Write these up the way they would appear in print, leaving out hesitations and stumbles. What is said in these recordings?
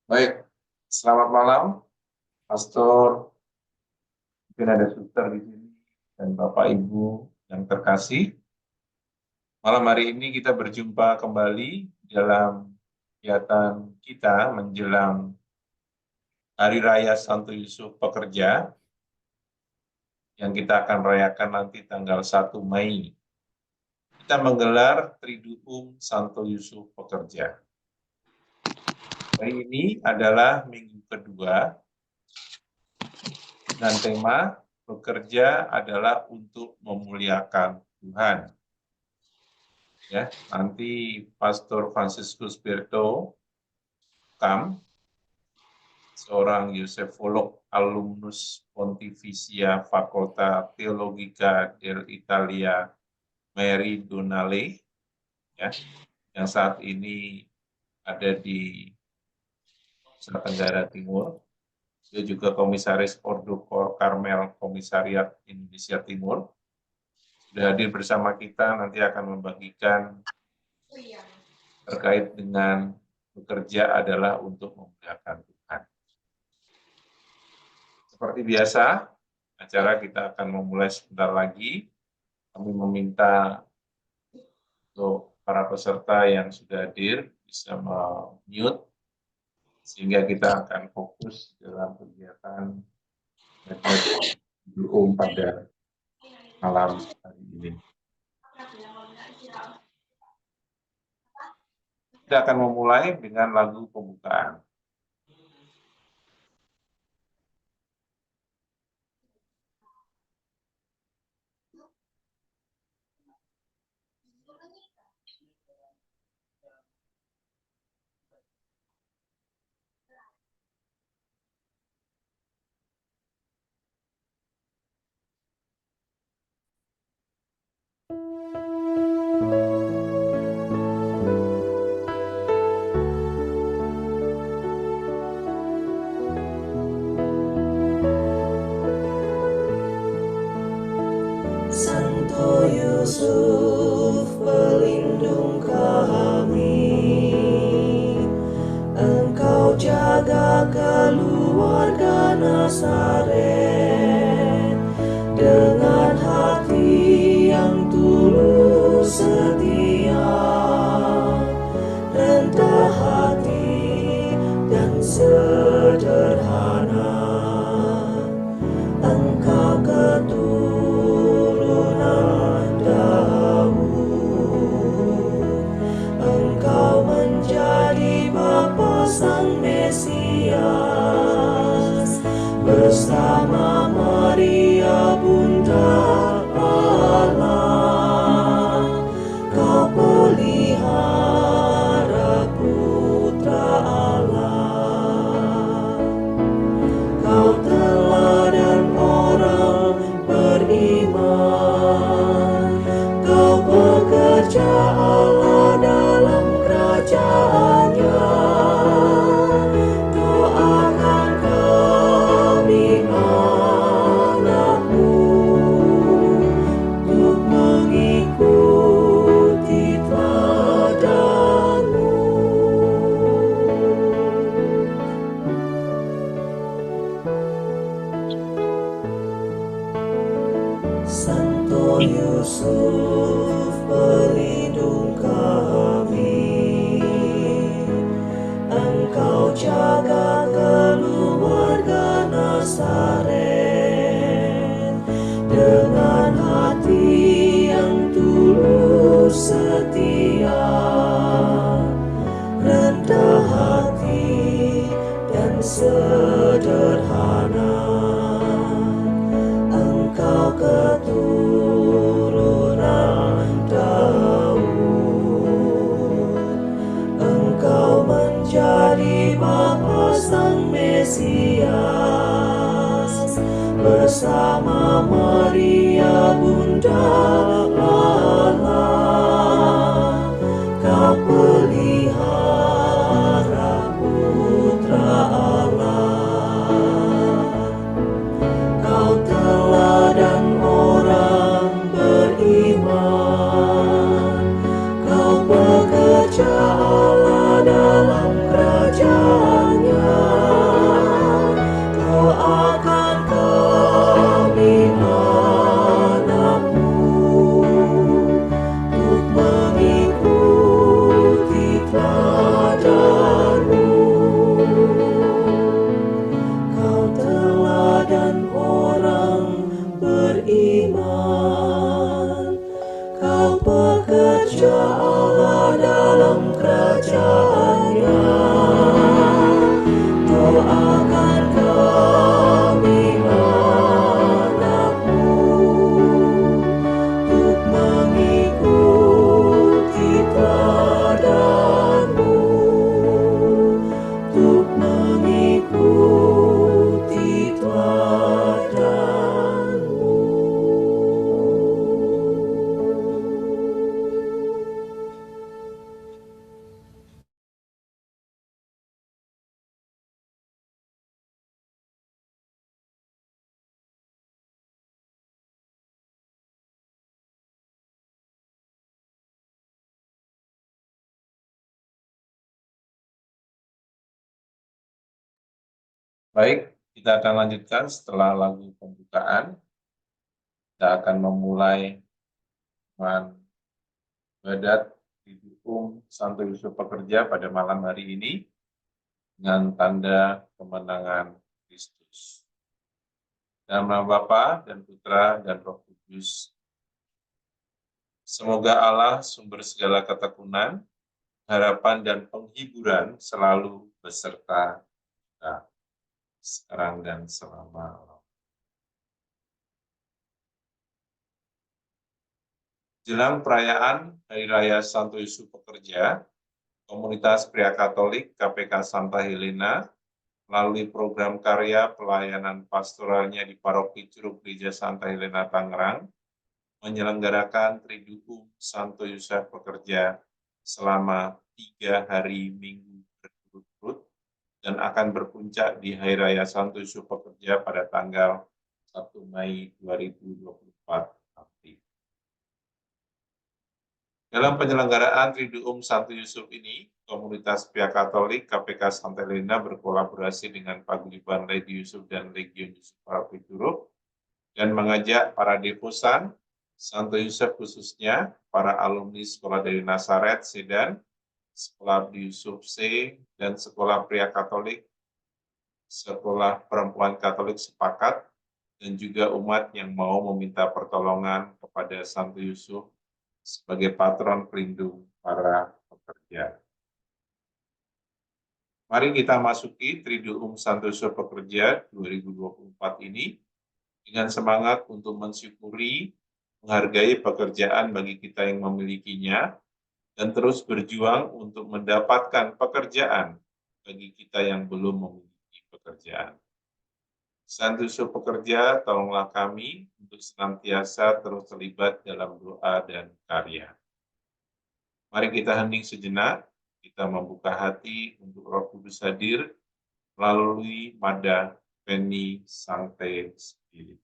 Baik, selamat malam, Pastor. Mungkin ada suster di sini dan Bapak Ibu yang terkasih. Malam hari ini kita berjumpa kembali dalam kegiatan kita menjelang Hari Raya Santo Yusuf Pekerja yang kita akan rayakan nanti tanggal 1 Mei. Kita menggelar Triduum Santo Yusuf Pekerja. Hari ini adalah minggu kedua dengan tema bekerja adalah untuk memuliakan Tuhan. Ya, nanti Pastor Franciscus Berto seorang Yosefolog alumnus Pontificia Facoltà Teologica dell'Italia Meridionale, ya, yang saat ini ada di Nusa Tenggara Timur. Dia juga Komisaris Ordo Karmel Komisariat Indonesia Timur. Sudah hadir bersama kita, nanti akan membagikan terkait dengan bekerja adalah untuk memuliakan Tuhan. Seperti biasa, acara kita akan memulai sebentar lagi. Kami meminta untuk para peserta yang sudah hadir bisa mute, sehingga kita akan fokus dalam kegiatan pada malam hari ini. Kita akan memulai dengan lagu pembukaan. Santo Yusuf, pelindung kami, Engkau jaga keluarga Nazaret dengan hati yang tulus setia, rendah hati dan sederhana. Engkau keturunan Daud, Engkau menjadi Bapa Sang Mesias, bersama Maria Bunda Allah. Kau pelihara putra Allah. Kau teladan orang beriman, Kau bekerja Allah dalam kerajaan-Nya. Doakan kami anak-Mu untuk mengikuti teladan-Mu. Santo Yusuf, pelindung kami, Engkau jaga keluarga Nazaret dengan hati yang tulus setia, rendah hati dan sederhana. Engkau keturunan Daud, Engkau menjadi Bapa Sang Mesias, bersama Maria Bunda Allah. Kau pelihara putra Allah. Kau teladan orang beriman, Kau bekerja Allah dalam kerajaan-Nya. kerajaannya. Doakan kami anakmu untuk mengikuti teladanmu, untuk mengikuti teladanmu. Baik, kita akan lanjutkan setelah lagu pembukaan. Kita akan memulai ibadat didukung Santo Yusuf Pekerja pada malam hari ini dengan tanda kemenangan Kristus. Dalam nama Bapa dan Putra dan Roh Kudus. Semoga Allah sumber segala ketekunan, harapan dan penghiburan selalu beserta kita sekarang dan selama-lamanya. Jelang perayaan Hari Raya Santo Yusuf Pekerja, Komunitas Pria Katolik KPK Santa Helena melalui program karya pelayanan pastoralnya di Paroki Curug Gereja Santa Helena Tangerang menyelenggarakan Triduum Santo Yusuf Pekerja selama 3 hari Minggu berturut-turut dan akan berpuncak di Hari Raya Santo Yusuf Pekerja pada tanggal 1 Mei 2024 nanti. Dalam penyelenggaraan Triduum Santo Yusuf ini, Komunitas Pria Katolik KPK Santa Helena berkolaborasi dengan Paguyuban Lady Yusuf dan Legion Yusuf Paroki Curug dan mengajak para devosan Santo Yusuf khususnya para alumni Sekolah dari Nazaret Sedan, Sekolah Abdi Yusuf C, dan Sekolah Pria Katolik, Sekolah Perempuan Katolik sepakat, dan juga umat yang mau meminta pertolongan kepada Santo Yusuf sebagai patron pelindung para pekerja. Mari kita masuki Triduum Santo Yusuf Pekerja 2024 ini dengan semangat untuk mensyukuri, menghargai pekerjaan bagi kita yang memilikinya, dan terus berjuang untuk mendapatkan pekerjaan bagi kita yang belum memiliki pekerjaan. Santo Yusuf Pekerja, tolonglah kami untuk senantiasa terus terlibat dalam doa dan karya. Mari kita hening sejenak, kita membuka hati untuk Roh Kudus hadir melalui Mada Veni Sancte Spiritus.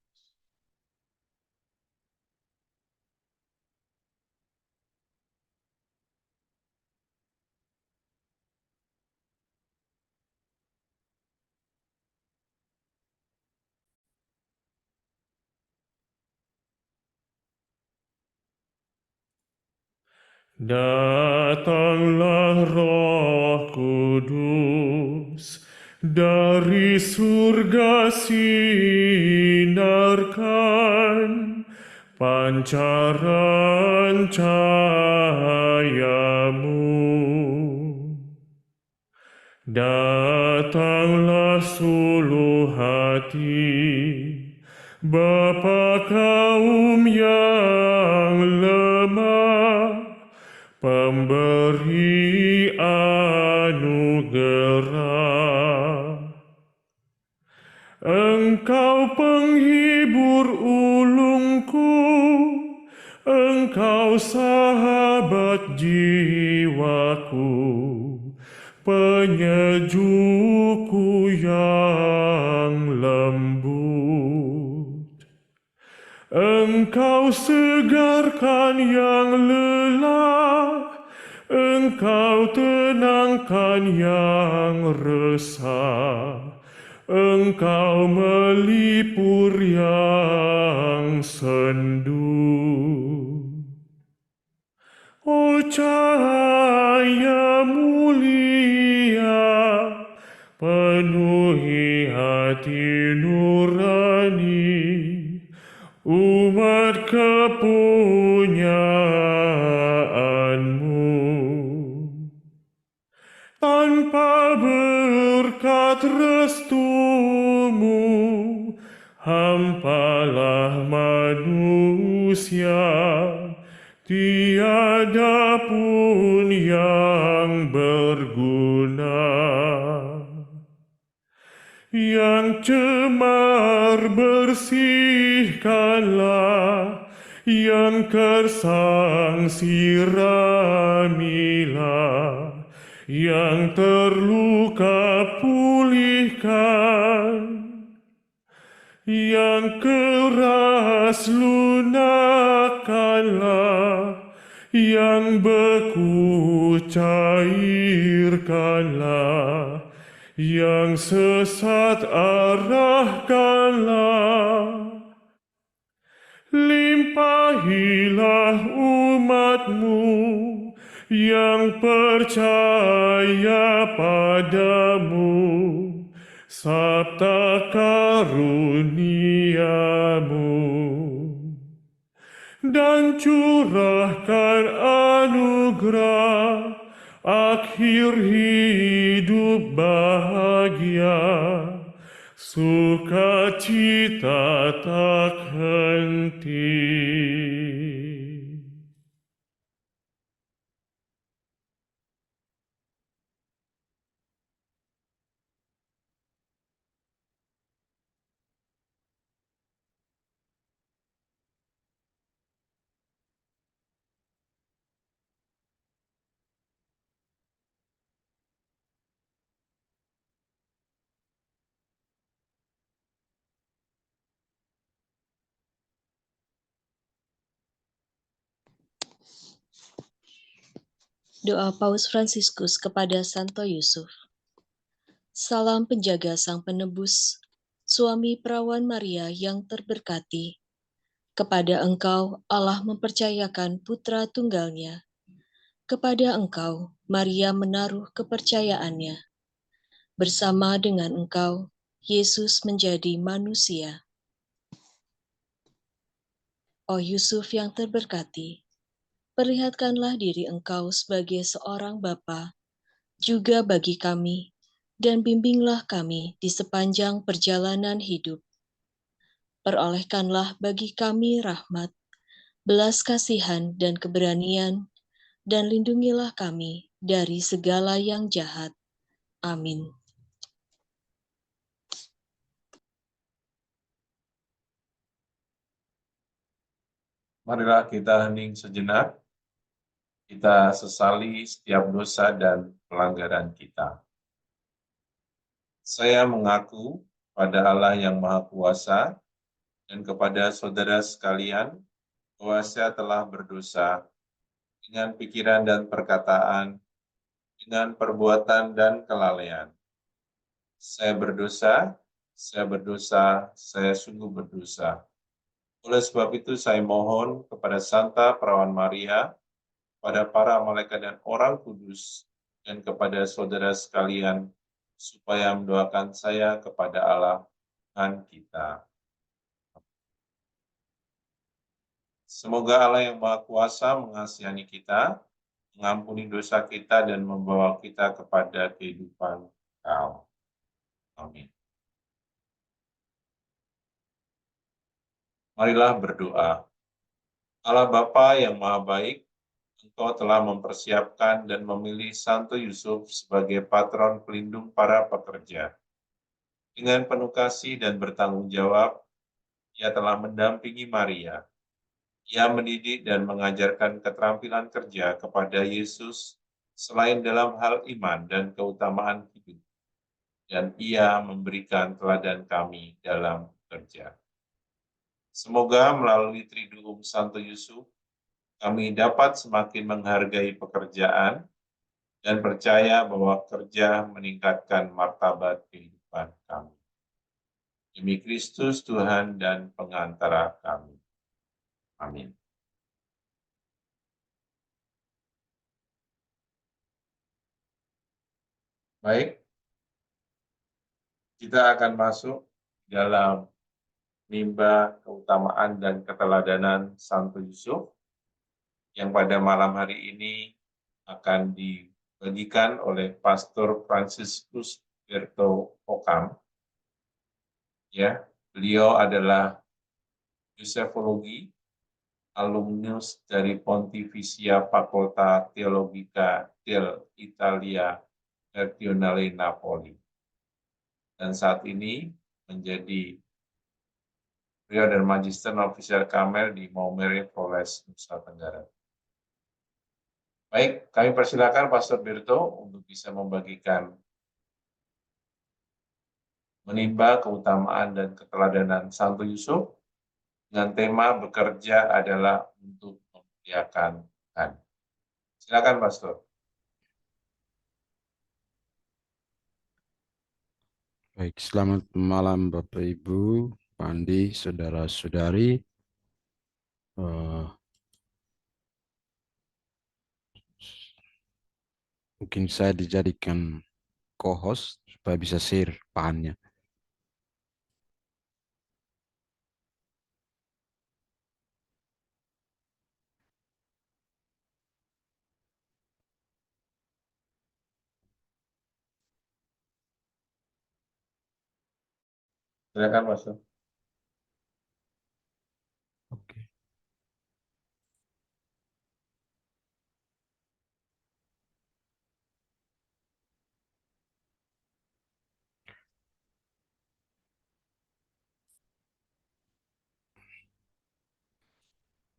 Datanglah Roh Kudus, dari surga sinarkan pancaran cahayamu. Datanglah suluh hati, Bapa kaum yang lemah, pemberi anugerah. Engkau penghibur ulungku, Engkau sahabat jiwaku, penyejukku yang lembut. Engkau segarkan yang lelah, Engkau tenangkan yang resah, Engkau melipur yang sendu. Oh cahaya mulia, penuhi hati nurani, umat kepunyaanmu. tanpa berkat restumu, hampalah manusia, tiada pun yang berguna. Yang cemar bersihkanlah, yang kersang siramilah, yang terluka pulihkan, yang keras lunakkanlah, yang beku cairkanlah, yang sesat arahkanlah. Limpahilah umatmu yang percaya padamu, sabta karuniamu, dan curahkan anugerah akhir hidup bahagia, sukacita tak henti. Doa Paus Fransiskus kepada Santo Yusuf. Salam penjaga Sang Penebus, suami perawan Maria yang terberkati. Kepada Engkau Allah mempercayakan putra tunggalnya. Kepada Engkau Maria menaruh kepercayaannya. Bersama dengan Engkau Yesus menjadi manusia. Oh Yusuf yang terberkati, perlihatkanlah diri Engkau sebagai seorang bapa juga bagi kami, dan bimbinglah kami di sepanjang perjalanan hidup. Perolehkanlah bagi kami rahmat, belas kasihan dan keberanian, dan lindungilah kami dari segala yang jahat. Amin. Marilah kita hening sejenak, kita sesali setiap dosa dan pelanggaran kita. Saya mengaku pada Allah yang Maha Kuasa dan kepada saudara sekalian bahwa saya telah berdosa dengan pikiran dan perkataan, dengan perbuatan dan kelalaian. Saya berdosa, saya sungguh berdosa. Oleh sebab itu saya mohon kepada Santa Perawan Maria, pada para malaikat dan orang kudus, dan kepada saudara sekalian, supaya mendoakan saya kepada Allah Tuhan kita. Semoga Allah yang Maha Kuasa mengasihani kita, mengampuni dosa kita, dan membawa kita kepada kehidupan kekal. Amin. Marilah berdoa. Allah Bapa yang Maha Baik, Engkau telah mempersiapkan dan memilih Santo Yusuf sebagai patron pelindung para pekerja. Dengan penuh kasih dan bertanggung jawab, Ia telah mendampingi Maria. Ia mendidik dan mengajarkan keterampilan kerja kepada Yesus selain dalam hal iman dan keutamaan hidup. Dan Ia memberikan teladan kami dalam kerja. Semoga melalui Triduum Santo Yusuf, kami dapat semakin menghargai pekerjaan dan percaya bahwa kerja meningkatkan martabat kehidupan kami. Demi Kristus Tuhan dan pengantara kami. Amin. Baik, kita akan masuk dalam nimba keutamaan dan keteladanan Santo Yusuf yang pada malam hari ini akan dibagikan oleh Pastor Franciscus Berto Okam. Ya, beliau adalah Yosefologi, alumnus dari Pontificia Facoltà Theologica dell'Italia Meridionale Napoli. Dan saat ini menjadi Prior dan Magister Novisiat Karmel di Maumere, Flores, Nusa Tenggara. Baik, kami persilakan Pastor Berto untuk bisa membagikan menimba keutamaan dan keteladanan Santo Yusuf dengan tema bekerja adalah untuk memuliakan Tuhan. Silakan Pastor. Baik, selamat malam Bapak Ibu, Pak Andi, saudara-saudari. Mungkin saya dijadikan co-host supaya bisa share bahannya. Silakan Pastor. Oke.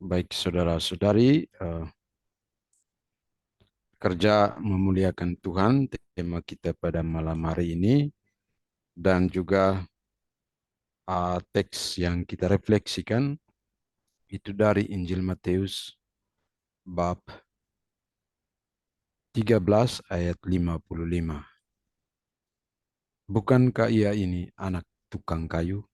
Baik, saudara-saudari, kerja memuliakan Tuhan, tema kita pada malam hari ini, dan juga teks yang kita refleksikan itu dari Injil Matius bab 13 ayat 55. Bukankah ia ini anak tukang kayu?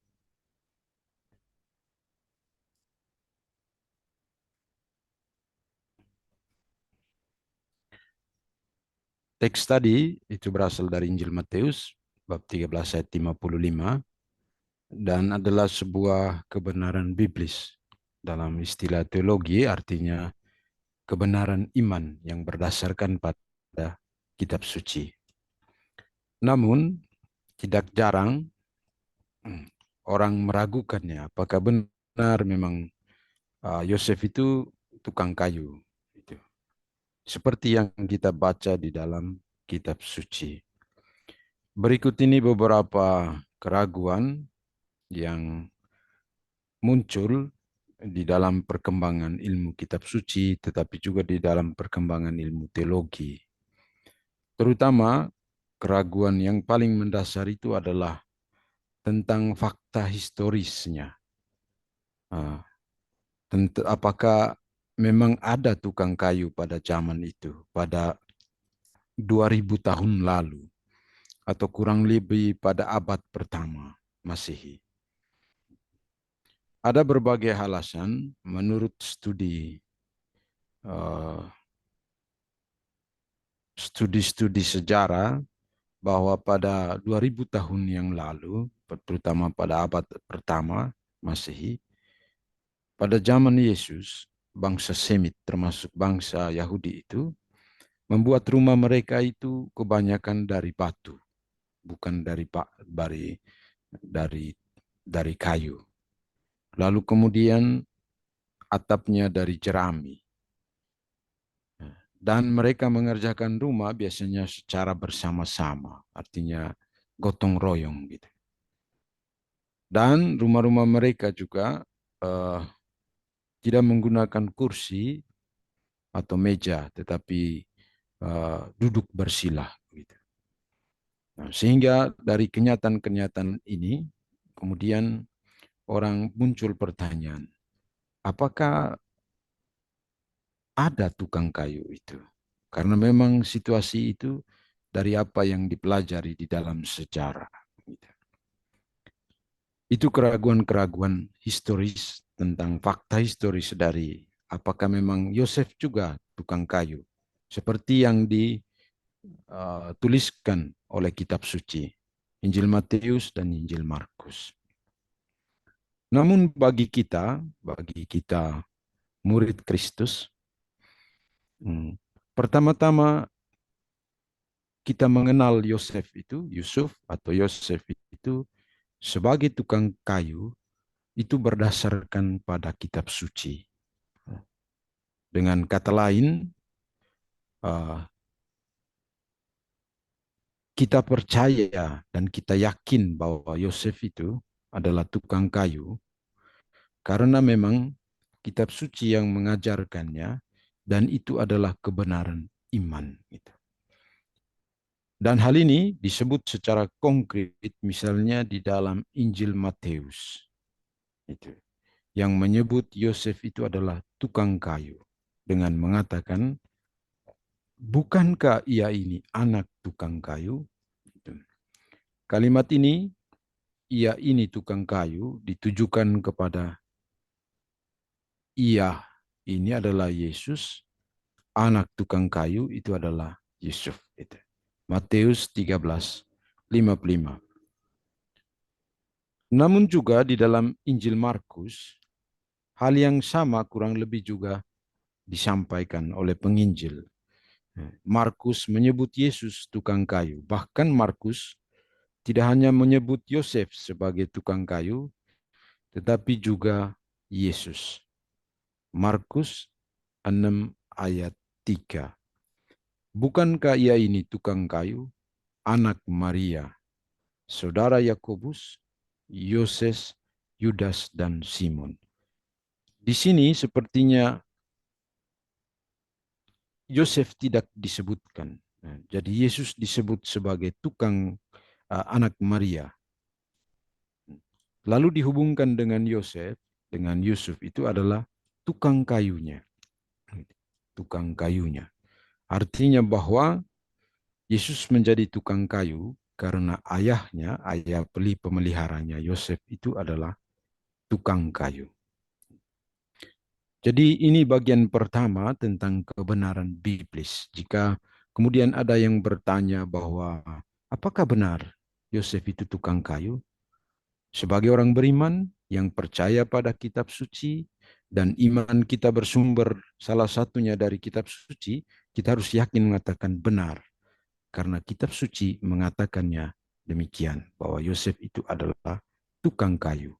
Teks tadi itu berasal dari Injil Matius bab 13 ayat 55 dan adalah sebuah kebenaran biblis. Dalam istilah teologi artinya kebenaran iman yang berdasarkan pada kitab suci. Namun tidak jarang orang meragukannya apakah benar memang Yosef itu tukang kayu. Seperti yang kita baca di dalam kitab suci. Berikut ini beberapa keraguan yang muncul di dalam perkembangan ilmu kitab suci, tetapi juga di dalam perkembangan ilmu teologi. Terutama keraguan yang paling mendasar itu adalah tentang fakta historisnya. Apakah memang ada tukang kayu pada zaman itu, pada 2000 tahun lalu, atau kurang lebih pada abad pertama Masehi. Ada berbagai alasan menurut studi sejarah bahwa pada 2000 tahun yang lalu, terutama pada abad pertama Masehi, pada zaman Yesus, bangsa Semit termasuk bangsa Yahudi itu membuat rumah mereka itu kebanyakan dari batu, bukan dari kayu. Lalu kemudian atapnya dari jerami. Dan mereka mengerjakan rumah biasanya secara bersama-sama, artinya gotong royong gitu. Dan rumah-rumah mereka juga tidak menggunakan kursi atau meja, tetapi duduk bersila. Gitu. Nah, sehingga dari kenyataan-kenyataan ini, kemudian orang muncul pertanyaan, apakah ada tukang kayu itu? Karena memang situasi itu dari apa yang dipelajari di dalam sejarah. Itu keraguan-keraguan historis tentang fakta historis dari apakah memang Yosef juga tukang kayu. Seperti yang dituliskan oleh kitab suci, Injil Matius dan Injil Markus. Namun bagi kita murid Kristus, pertama-tama kita mengenal Yusuf atau Yosef itu sebagai tukang kayu, itu berdasarkan pada kitab suci. Dengan kata lain, kita percaya dan kita yakin bahwa Yosef itu adalah tukang kayu karena memang kitab suci yang mengajarkannya dan itu adalah kebenaran iman. Dan hal ini disebut secara konkret misalnya di dalam Injil Matius. Yang menyebut Yosef itu adalah tukang kayu dengan mengatakan, bukankah ia ini anak tukang kayu? Kalimat ini, ia ini tukang kayu, ditujukan kepada ia ini adalah Yesus, anak tukang kayu itu adalah Yusuf. Matius 13:55. Namun juga di dalam Injil Markus, hal yang sama kurang lebih juga disampaikan oleh penginjil. Markus menyebut Yesus tukang kayu. Bahkan Markus tidak hanya menyebut Yosef sebagai tukang kayu, tetapi juga Yesus. Markus 6 ayat 3. Bukankah ia ini tukang kayu, anak Maria, saudara Yakobus, Yoses, Yudas, dan Simon. Di sini sepertinya Yosef tidak disebutkan. Jadi Yesus disebut sebagai tukang anak Maria. Lalu dihubungkan dengan Yosef, dengan Yusuf itu adalah tukang kayunya. Tukang kayunya. Artinya bahwa Yesus menjadi tukang kayu karena ayahnya, ayah pemeliharanya Yosef itu adalah tukang kayu. Jadi ini bagian pertama tentang kebenaran biblis. Jika kemudian ada yang bertanya bahwa apakah benar Yosef itu tukang kayu? Sebagai orang beriman yang percaya pada kitab suci dan iman kita bersumber salah satunya dari kitab suci, kita harus yakin mengatakan benar. Karena kitab suci mengatakannya demikian, bahwa Yosef itu adalah tukang kayu.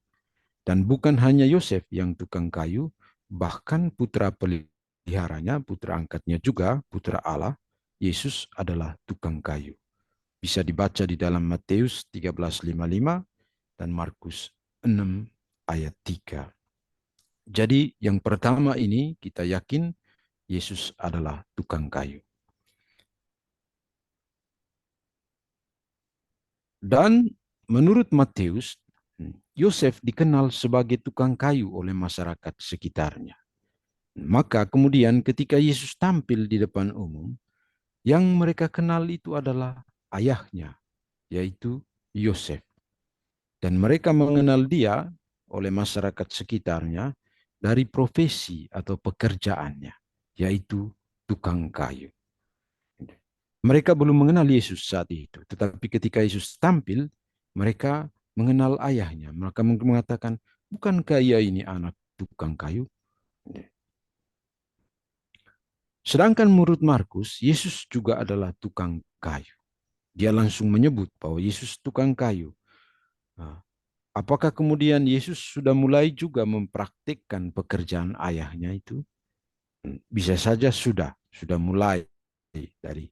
Dan bukan hanya Yosef yang tukang kayu, bahkan putra peliharanya, putra angkatnya juga, putra Allah, Yesus adalah tukang kayu. Bisa dibaca di dalam Matius 13:55 dan Markus 6 ayat 3. Jadi yang pertama ini kita yakin Yesus adalah tukang kayu. Dan menurut Matius, Yosef dikenal sebagai tukang kayu oleh masyarakat sekitarnya. Maka kemudian ketika Yesus tampil di depan umum, yang mereka kenal itu adalah ayahnya, yaitu Yosef. Dan mereka mengenal dia oleh masyarakat sekitarnya dari profesi atau pekerjaannya, yaitu tukang kayu. Mereka belum mengenal Yesus saat itu, tetapi ketika Yesus tampil, mereka mengenal ayahnya. Mereka mengatakan, bukankah ia ini anak tukang kayu? Sedangkan menurut Markus, Yesus juga adalah tukang kayu. Dia langsung menyebut bahwa Yesus tukang kayu. Apakah kemudian Yesus sudah mulai juga mempraktikkan pekerjaan ayahnya itu? Bisa saja sudah mulai dari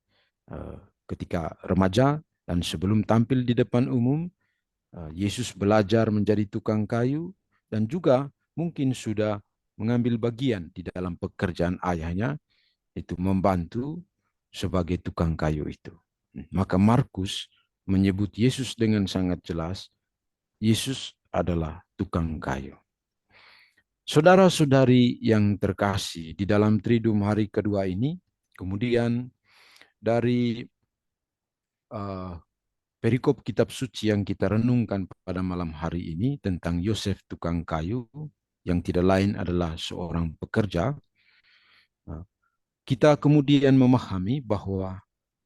ketika remaja dan sebelum tampil di depan umum, Yesus belajar menjadi tukang kayu dan juga mungkin sudah mengambil bagian di dalam pekerjaan ayahnya, itu membantu sebagai tukang kayu itu. Maka Markus menyebut Yesus dengan sangat jelas, Yesus adalah tukang kayu. Saudara-saudari yang terkasih, di dalam Triduum hari kedua ini, kemudian dari perikop kitab suci yang kita renungkan pada malam hari ini tentang Yosef tukang kayu, yang tidak lain adalah seorang pekerja, kita kemudian memahami bahwa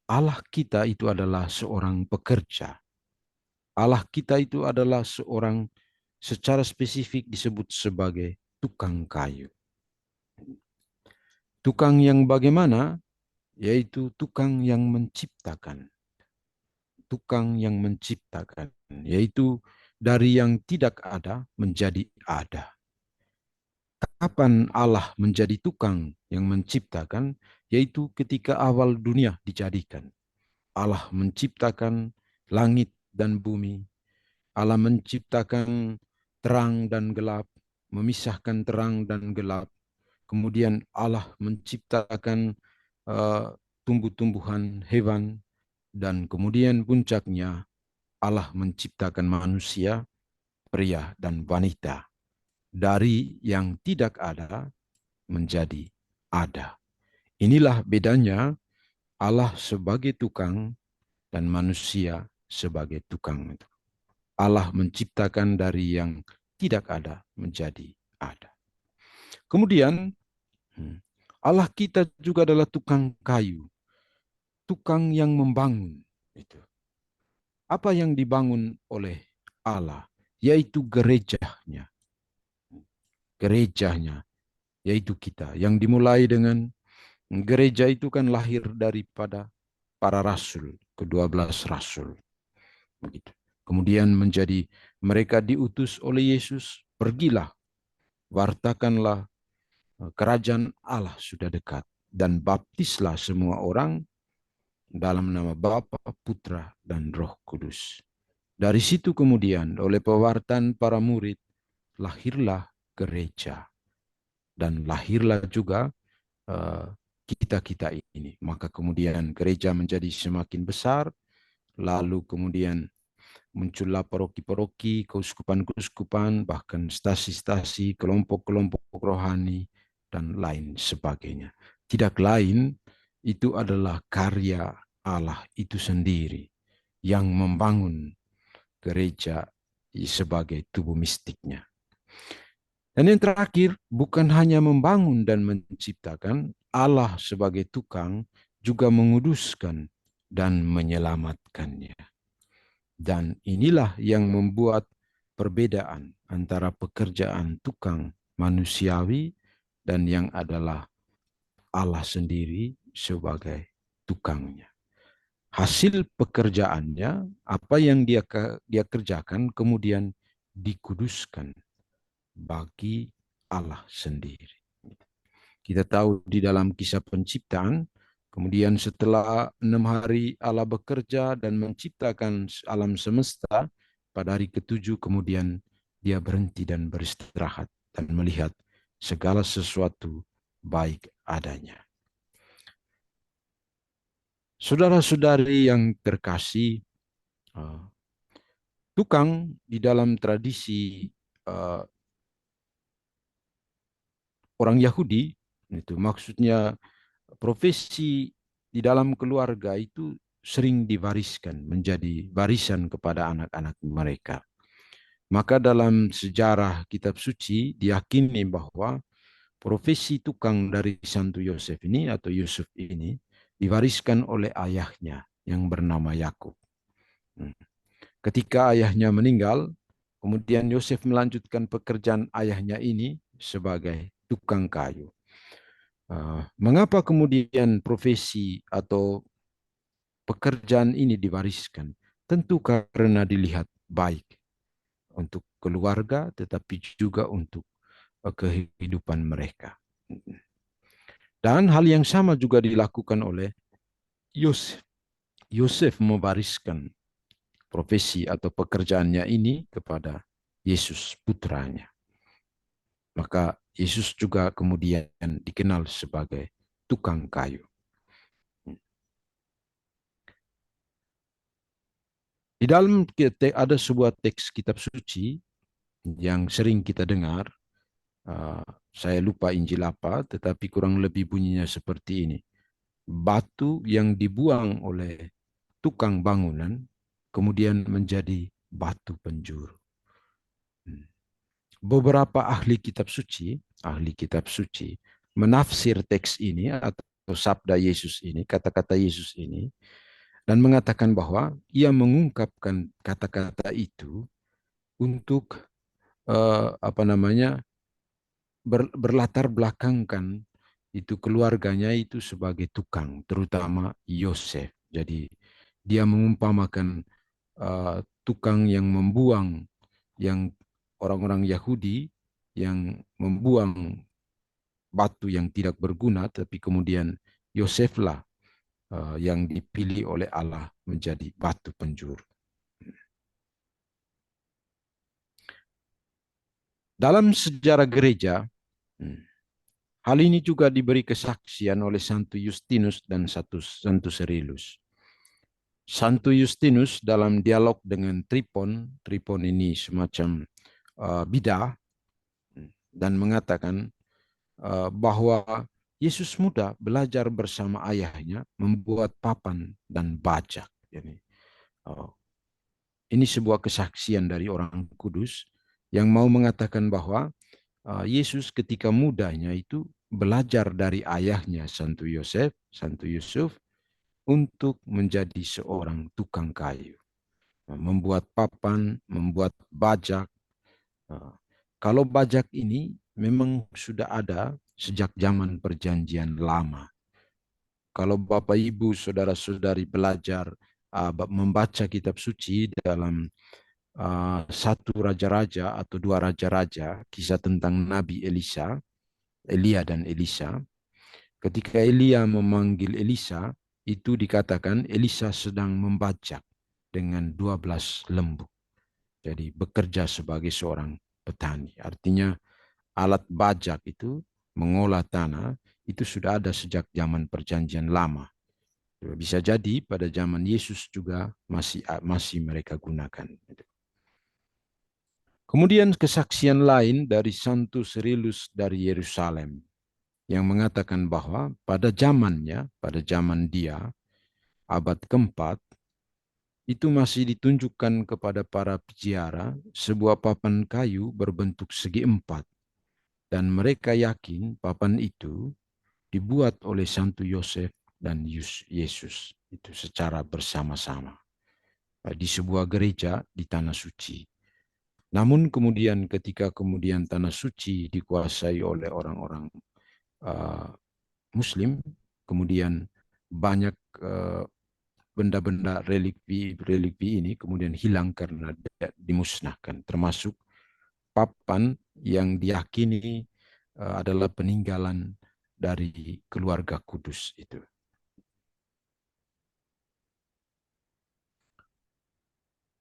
Allah kita itu adalah seorang pekerja. Allah kita itu adalah seorang secara spesifik disebut sebagai tukang kayu. Tukang yang bagaimana? Yaitu tukang yang menciptakan. tukang yang menciptakan, yaitu dari yang tidak ada menjadi ada. Kapan Allah menjadi tukang yang menciptakan? Yaitu ketika awal dunia dijadikan. Allah menciptakan langit dan bumi. Allah menciptakan terang dan gelap, memisahkan terang dan gelap. Kemudian Allah menciptakan tumbuh-tumbuhan, hewan, dan kemudian puncaknya Allah menciptakan manusia, pria dan wanita. Dari yang tidak ada menjadi ada. Inilah bedanya Allah sebagai tukang dan manusia sebagai tukang. Allah menciptakan dari yang tidak ada menjadi ada. Kemudian Allah kita juga adalah tukang kayu, tukang yang membangun. Apa yang dibangun oleh Allah? Yaitu gerejanya. Gerejanya, yaitu kita. Yang dimulai dengan gereja itu kan lahir daripada para rasul, ke-12 rasul. Begitu. Kemudian menjadi mereka diutus oleh Yesus, pergilah, wartakanlah kerajaan Allah sudah dekat, dan baptislah semua orang dalam nama Bapa, Putra, dan Roh Kudus. Dari situ kemudian oleh pewartaan para murid lahirlah gereja, dan lahirlah juga kita-kita ini. Maka kemudian gereja menjadi semakin besar, lalu kemudian muncullah paroki-paroki, keuskupan-keuskupan, bahkan stasi-stasi, kelompok-kelompok rohani, dan lain sebagainya. Tidak lain, itu adalah karya Allah itu sendiri yang membangun gereja sebagai tubuh mistiknya. Dan yang terakhir, bukan hanya membangun dan menciptakan, Allah sebagai tukang juga menguduskan dan menyelamatkannya. Dan inilah yang membuat perbedaan antara pekerjaan tukang manusiawi dan yang adalah Allah sendiri sebagai tukangnya. Hasil pekerjaannya, apa yang dia kerjakan kemudian dikuduskan bagi Allah sendiri. Kita tahu di dalam kisah penciptaan, kemudian setelah 6 hari Allah bekerja dan menciptakan alam semesta, pada hari ke-7 kemudian dia berhenti dan beristirahat dan melihat segala sesuatu baik adanya. Saudara-saudari yang terkasih, tukang di dalam tradisi orang Yahudi, itu maksudnya profesi di dalam keluarga itu sering diwariskan menjadi warisan kepada anak-anak mereka. Maka dalam sejarah kitab suci diyakini bahwa profesi tukang dari Santo Yosef ini atau Yusuf ini diwariskan oleh ayahnya yang bernama Yakub. Ketika ayahnya meninggal, kemudian Yosef melanjutkan pekerjaan ayahnya ini sebagai tukang kayu. Mengapa kemudian profesi atau pekerjaan ini diwariskan? Tentu karena dilihat baik untuk keluarga, tetapi juga untuk kehidupan mereka. Dan hal yang sama juga dilakukan oleh Yosef. Yosef mewariskan profesi atau pekerjaannya ini kepada Yesus, putranya. Maka Yesus juga kemudian dikenal sebagai tukang kayu. Di dalam ada sebuah teks kitab suci yang sering kita dengar, saya lupa Injil apa, tetapi kurang lebih bunyinya seperti ini. Batu yang dibuang oleh tukang bangunan kemudian menjadi batu penjuru. Beberapa ahli kitab suci menafsir teks ini atau sabda Yesus ini, kata-kata Yesus ini, dan mengatakan bahwa ia mengungkapkan kata-kata itu untuk berlatar belakangkan itu keluarganya itu sebagai tukang, terutama Yosef. Jadi Dia mengumpamakan tukang yang membuang, yang orang-orang Yahudi yang membuang batu yang tidak berguna, tapi kemudian Yoseflah yang dipilih oleh Allah menjadi batu penjuru. Dalam sejarah gereja, hal ini juga diberi kesaksian oleh Santo Justinus dan Santo Cyrillus. Santo Justinus dalam dialog dengan Tripon ini semacam bidah, dan mengatakan bahwa Yesus muda belajar bersama ayahnya membuat papan dan bajak. Ini sebuah kesaksian dari orang kudus yang mau mengatakan bahwa Yesus ketika mudanya itu belajar dari ayahnya Santo Yusuf untuk menjadi seorang tukang kayu. Membuat papan, membuat bajak. Kalau bajak ini memang sudah ada sejak zaman perjanjian lama. Kalau Bapak Ibu saudara-saudari belajar membaca kitab suci dalam satu raja-raja atau dua raja-raja, kisah tentang Nabi Elia dan Elisa. Ketika Elia memanggil Elisa, itu dikatakan Elisa sedang membajak dengan 12 lembu. Jadi bekerja sebagai seorang petani. Artinya alat bajak itu mengolah tanah itu sudah ada sejak zaman perjanjian lama. Bisa jadi pada zaman Yesus juga masih mereka gunakan. Kemudian kesaksian lain dari Santo Cyrillus dari Yerusalem yang mengatakan bahwa pada zaman dia, abad keempat, itu masih ditunjukkan kepada para peziarah sebuah papan kayu berbentuk segi empat. Dan mereka yakin papan itu dibuat oleh Santo Yosef dan Yesus itu secara bersama-sama di sebuah gereja di Tanah Suci. Namun kemudian ketika Tanah Suci dikuasai oleh orang-orang Muslim, kemudian banyak benda-benda relikwi ini kemudian hilang karena dimusnahkan, termasuk papan yang diyakini adalah peninggalan dari keluarga kudus itu.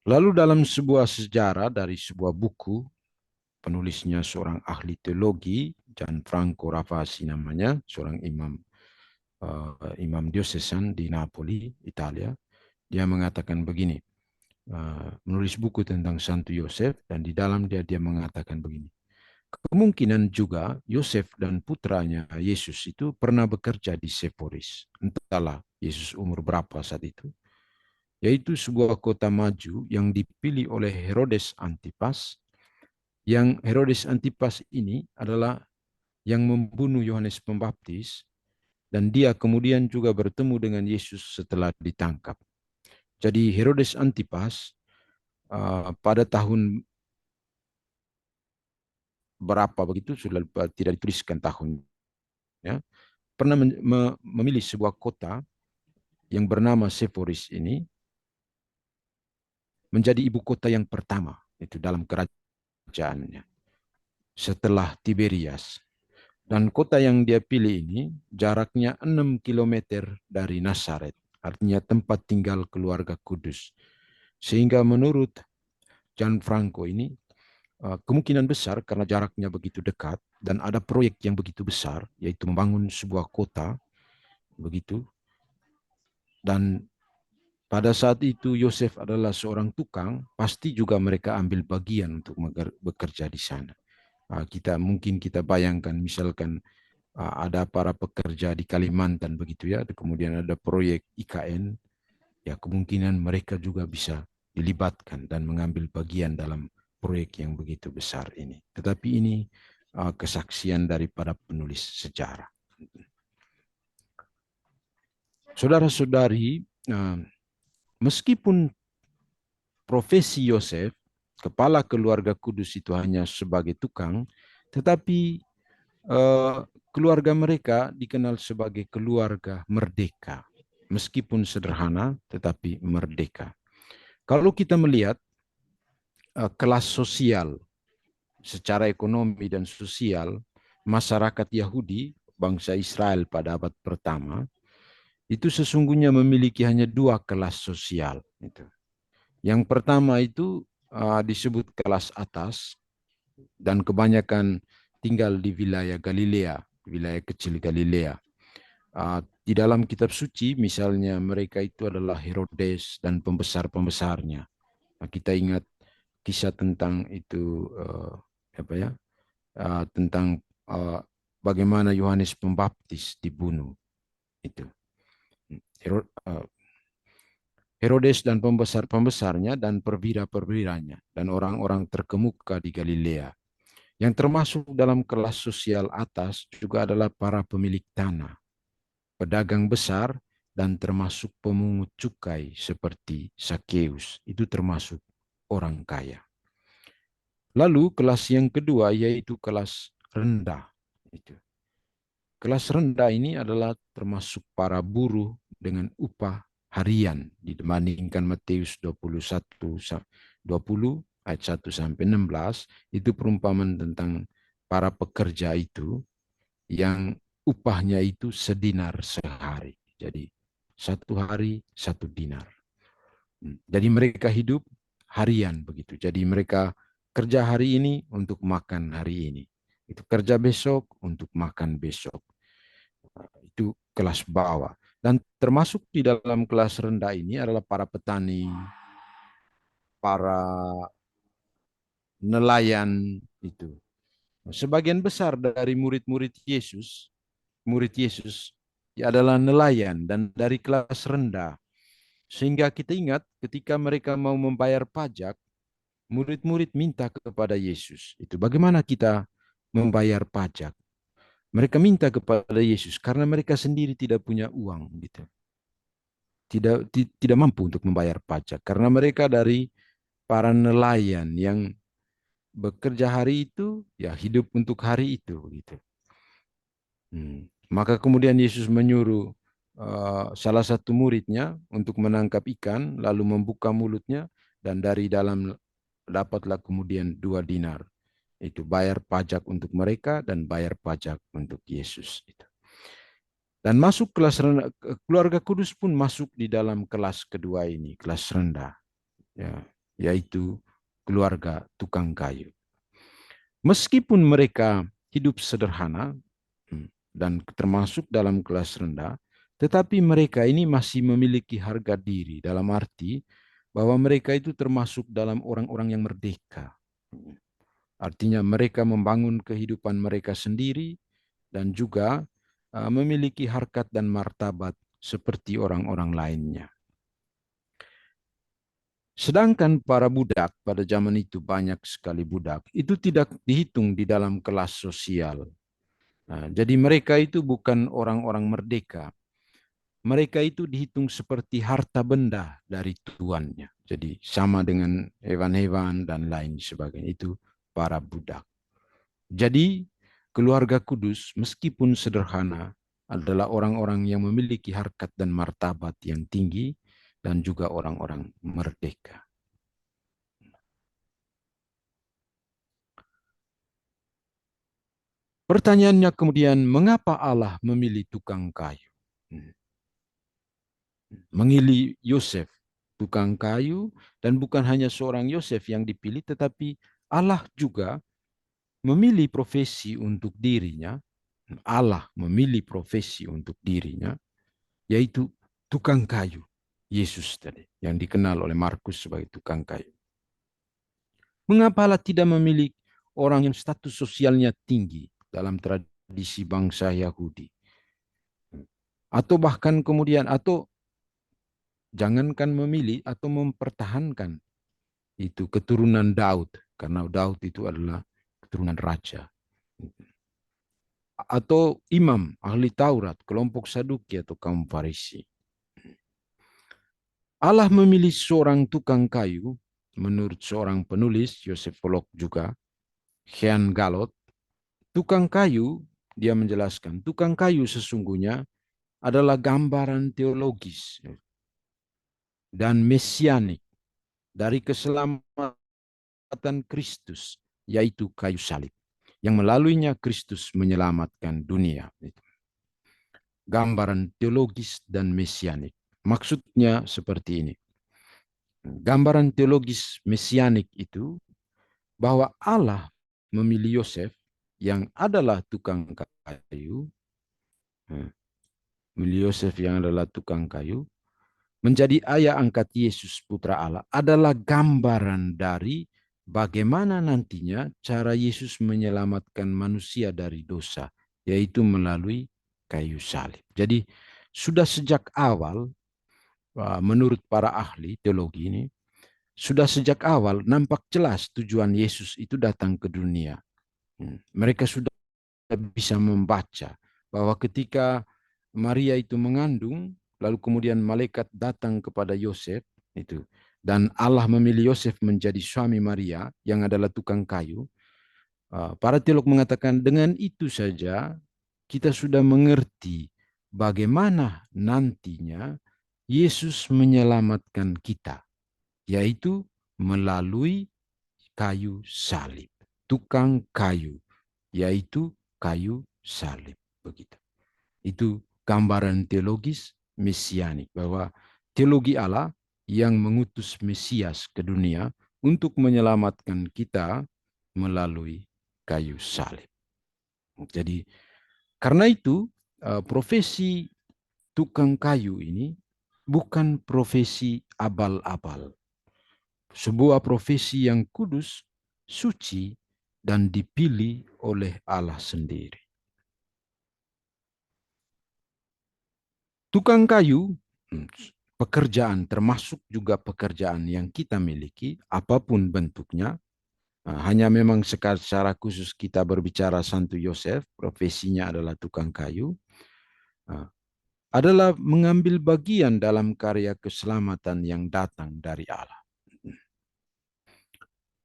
Lalu dalam sebuah sejarah dari sebuah buku, penulisnya seorang ahli teologi, Gianfranco Ravasi namanya, seorang imam diocesan di Napoli, Italia. Dia mengatakan begini, menulis buku tentang Santo Yosef, dan di dalam dia mengatakan begini. Kemungkinan juga Yosef dan putranya Yesus itu pernah bekerja di Seporis. Entahlah Yesus umur berapa saat itu. Yaitu sebuah kota maju yang dipilih oleh Herodes Antipas. Yang Herodes Antipas ini adalah yang membunuh Yohanes Pembaptis, dan dia kemudian juga bertemu dengan Yesus setelah ditangkap. Jadi Herodes Antipas pada tahun berapa begitu, sudah tidak dituliskan tahunnya, pernah memilih sebuah kota yang bernama Seporis ini menjadi ibu kota yang pertama itu dalam kerajaannya setelah Tiberias. Dan kota yang dia pilih ini jaraknya 6 km dari Nazaret, artinya tempat tinggal keluarga kudus. Sehingga menurut Gianfranco ini kemungkinan besar karena jaraknya begitu dekat dan ada proyek yang begitu besar, yaitu membangun sebuah kota begitu. Dan pada saat itu Yosef adalah seorang tukang, pasti juga mereka ambil bagian untuk bekerja di sana. Mungkin kita bayangkan misalkan ada para pekerja di Kalimantan begitu ya, kemudian ada proyek IKN, ya kemungkinan mereka juga bisa dilibatkan dan mengambil bagian dalam proyek yang begitu besar ini. Tetapi ini kesaksian daripada penulis sejarah. Saudara-saudari, meskipun profesi Yosef, kepala keluarga kudus itu hanya sebagai tukang, tetapi keluarga mereka dikenal sebagai keluarga merdeka. meskipun sederhana tetapi merdeka. Kalau kita melihat kelas sosial secara ekonomi dan sosial masyarakat Yahudi, bangsa Israel pada abad pertama, itu sesungguhnya memiliki hanya dua kelas sosial. Yang pertama itu disebut kelas atas, dan kebanyakan tinggal di wilayah Galilea, wilayah kecil Galilea. Di dalam kitab suci misalnya mereka itu adalah Herodes dan pembesar-pembesarnya. Kita ingat kisah tentang itu tentang bagaimana Yohanes Pembaptis dibunuh itu. Herodes dan pembesar-pembesarnya dan perwira-perwiranya dan orang-orang terkemuka di Galilea. Yang termasuk dalam kelas sosial atas juga adalah para pemilik tanah, pedagang besar, dan termasuk pemungut cukai seperti Sakeus. Itu termasuk orang kaya. Lalu kelas yang kedua yaitu kelas rendah. Kelas rendah ini adalah termasuk para buruh dengan upah harian dibandingkan Matius 20 ayat 1 sampai 16 itu perumpamaan tentang para pekerja itu yang upahnya itu sedinar sehari. Jadi satu hari satu dinar. Jadi mereka hidup harian begitu. Jadi mereka kerja hari ini untuk makan hari ini. Itu kerja besok untuk makan besok. Itu kelas bawah. Dan termasuk di dalam kelas rendah ini adalah para petani, para nelayan itu. Sebagian besar dari murid Yesus adalah nelayan dan dari kelas rendah. Sehingga kita ingat ketika mereka mau membayar pajak, murid-murid minta kepada Yesus. Itu bagaimana kita membayar pajak? Mereka minta kepada Yesus karena mereka sendiri tidak punya uang gitu. Tidak mampu untuk membayar pajak karena mereka dari para nelayan yang bekerja hari itu ya hidup untuk hari itu gitu. Maka kemudian Yesus menyuruh salah satu muridnya untuk menangkap ikan lalu membuka mulutnya dan dari dalam dapatlah kemudian 2 dinar. Itu bayar pajak untuk mereka dan bayar pajak untuk Yesus. Dan masuk kelas rendah, keluarga kudus pun masuk di dalam kelas kedua ini, kelas rendah, ya, yaitu keluarga tukang kayu. Meskipun mereka hidup sederhana dan termasuk dalam kelas rendah, tetapi mereka ini masih memiliki harga diri dalam arti bahwa mereka itu termasuk dalam orang-orang yang merdeka. Artinya mereka membangun kehidupan mereka sendiri dan juga memiliki harkat dan martabat seperti orang-orang lainnya. Sedangkan para budak pada zaman itu banyak sekali budak, itu tidak dihitung di dalam kelas sosial. Jadi mereka itu bukan orang-orang merdeka. Mereka itu dihitung seperti harta benda dari tuannya. Jadi sama dengan hewan-hewan dan lain sebagainya. Itu para budak. Jadi keluarga kudus meskipun sederhana adalah orang-orang yang memiliki harkat dan martabat yang tinggi dan juga orang-orang merdeka. Pertanyaannya kemudian, mengapa Allah memilih tukang kayu? Memilih Yosef, tukang kayu, dan bukan hanya seorang Yosef yang dipilih, tetapi Allah juga memilih profesi untuk dirinya. Allah memilih profesi untuk dirinya, yaitu tukang kayu. Yesus tadi, yang dikenal oleh Markus sebagai tukang kayu. Mengapa Allah tidak memilih orang yang status sosialnya tinggi dalam tradisi bangsa Yahudi? Atau bahkan kemudian, atau jangankan memilih atau mempertahankan itu keturunan Daud, karena Daud itu adalah keturunan raja. Atau imam, ahli Taurat, kelompok Saduki atau kaum Farisi. Allah memilih seorang tukang kayu, menurut seorang penulis, Joseph Pollock juga, Jean Galot, tukang kayu, dia menjelaskan, tukang kayu sesungguhnya adalah gambaran teologis dan mesianik dari keselamatan Kristus, yaitu kayu salib, yang melaluinya Kristus menyelamatkan dunia. Gambaran teologis dan mesianik. Maksudnya seperti ini. Gambaran teologis mesianik itu bahwa Allah memilih Yosef yang adalah tukang kayu, memilih Yosef yang adalah tukang kayu, menjadi ayah angkat Yesus putra Allah adalah gambaran dari bagaimana nantinya cara Yesus menyelamatkan manusia dari dosa, yaitu melalui kayu salib. Jadi sudah sejak awal, menurut para ahli teologi ini, sudah sejak awal nampak jelas tujuan Yesus itu datang ke dunia. Mereka sudah bisa membaca bahwa ketika Maria itu mengandung, lalu kemudian malaikat datang kepada Yosef itu, dan Allah memilih Yosef menjadi suami Maria yang adalah tukang kayu. Para teolog mengatakan dengan itu saja kita sudah mengerti bagaimana nantinya Yesus menyelamatkan kita, yaitu melalui kayu salib, tukang kayu, yaitu kayu salib. Begitu. Itu gambaran teologis mesianik, bahwa teologi Allah yang mengutus Mesias ke dunia untuk menyelamatkan kita melalui kayu salib. Jadi karena itu profesi tukang kayu ini bukan profesi abal-abal. Sebuah profesi yang kudus, suci, dan dipilih oleh Allah sendiri. Tukang kayu, pekerjaan termasuk juga pekerjaan yang kita miliki, apapun bentuknya, hanya memang secara khusus kita berbicara Santo Yosef, profesinya adalah tukang kayu, adalah mengambil bagian dalam karya keselamatan yang datang dari Allah.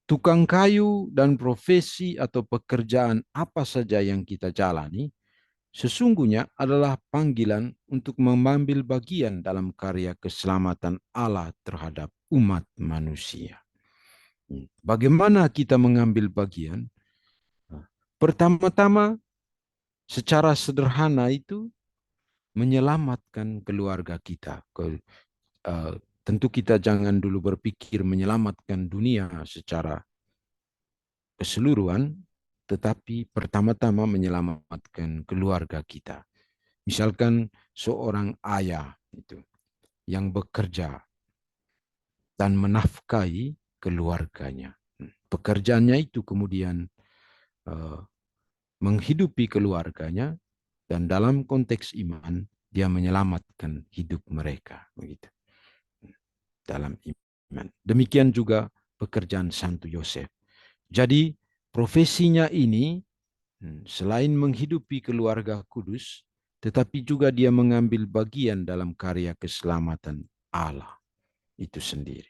Tukang kayu dan profesi atau pekerjaan apa saja yang kita jalani, sesungguhnya adalah panggilan untuk mengambil bagian dalam karya keselamatan Allah terhadap umat manusia. Bagaimana kita mengambil bagian? Pertama-tama, secara sederhana itu, menyelamatkan keluarga kita. Tentu kita jangan dulu berpikir menyelamatkan dunia secara keseluruhan, tetapi pertama-tama menyelamatkan keluarga kita. Misalkan seorang ayah itu yang bekerja dan menafkahi keluarganya. Pekerjaannya itu kemudian menghidupi keluarganya, dan dalam konteks iman dia menyelamatkan hidup mereka. Begitu. Dalam iman. Demikian juga pekerjaan Santo Yosef. Jadi profesinya ini selain menghidupi keluarga kudus, tetapi juga dia mengambil bagian dalam karya keselamatan Allah itu sendiri.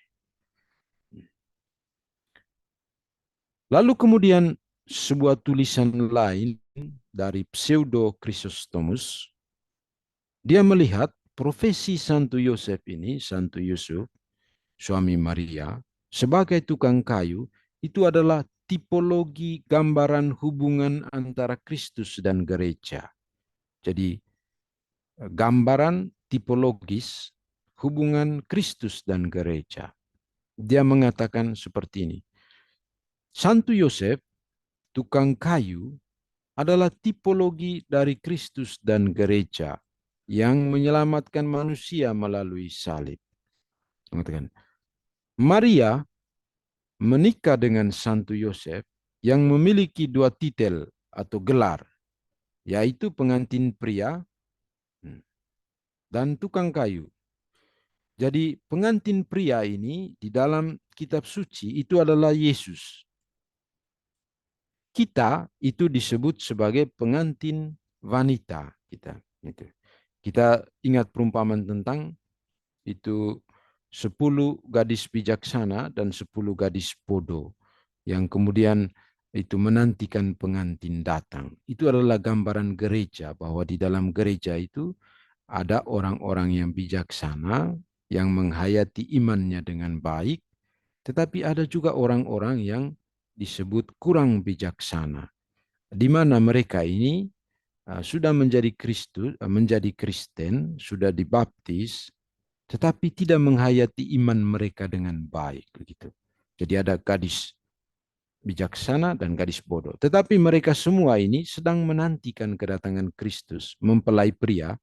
Lalu kemudian sebuah tulisan lain dari Pseudo Chrysostomus, dia melihat profesi Santo Yosef ini, Santo Yusuf, suami Maria, sebagai tukang kayu, itu adalah tipologi gambaran hubungan antara Kristus dan gereja. Jadi gambaran tipologis hubungan Kristus dan gereja. Dia mengatakan seperti ini. Santo Yosef, tukang kayu, adalah tipologi dari Kristus dan gereja yang menyelamatkan manusia melalui salib. Mengatakan, Maria menikah dengan Santo Yosef yang memiliki dua titel atau gelar, yaitu pengantin pria dan tukang kayu. Jadi pengantin pria ini di dalam kitab suci itu adalah Yesus. Kita itu disebut sebagai pengantin wanita kita. Kita ingat perumpamaan tentang itu 10 gadis bijaksana dan 10 gadis bodoh yang kemudian itu menantikan pengantin datang. Itu adalah gambaran gereja, bahwa di dalam gereja itu Ada orang-orang yang bijaksana yang menghayati imannya dengan baik, tetapi ada juga orang-orang yang disebut kurang bijaksana, di mana mereka ini sudah menjadi menjadi Kristen, sudah dibaptis, tetapi tidak menghayati iman mereka dengan baik, begitu. Jadi ada gadis bijaksana dan gadis bodoh. Tetapi mereka semua ini sedang menantikan kedatangan Kristus, mempelai pria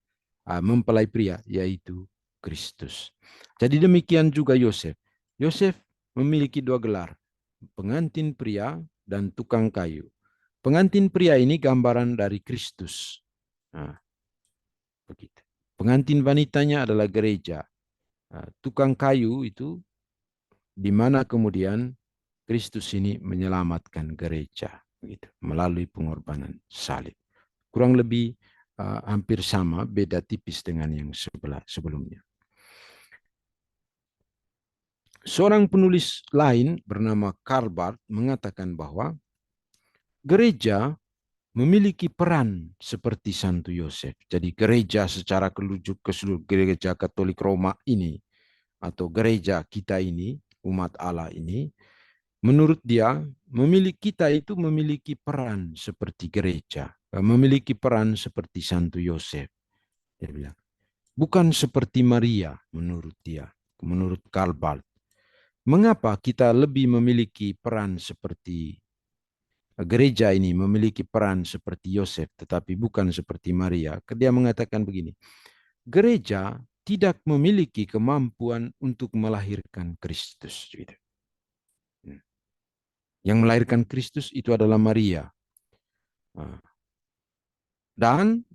yaitu Kristus. Jadi demikian juga Yosef. Yosef memiliki dua gelar, pengantin pria dan tukang kayu. Pengantin pria ini gambaran dari Kristus. Nah, begitu. Pengantin wanitanya adalah gereja. Tukang kayu itu di mana kemudian Kristus ini menyelamatkan gereja, begitu, melalui pengorbanan salib. Kurang lebih hampir sama, beda tipis dengan yang sebelumnya. Seorang penulis lain bernama Karl Barth mengatakan bahwa gereja memiliki peran seperti Santo Yosef. Jadi gereja secara keseluruhan gereja Katolik Roma ini, atau gereja kita ini, umat Allah ini, menurut dia, kita itu memiliki peran seperti gereja, memiliki peran seperti Santo Yosef. Dia bilang, bukan seperti Maria menurut dia, menurut Karl Barth. Mengapa kita lebih memiliki peran seperti gereja ini, memiliki peran seperti Yosef, tetapi bukan seperti Maria? Dia mengatakan begini, gereja tidak memiliki kemampuan untuk melahirkan Kristus. Yang melahirkan Kristus itu adalah Maria. Dan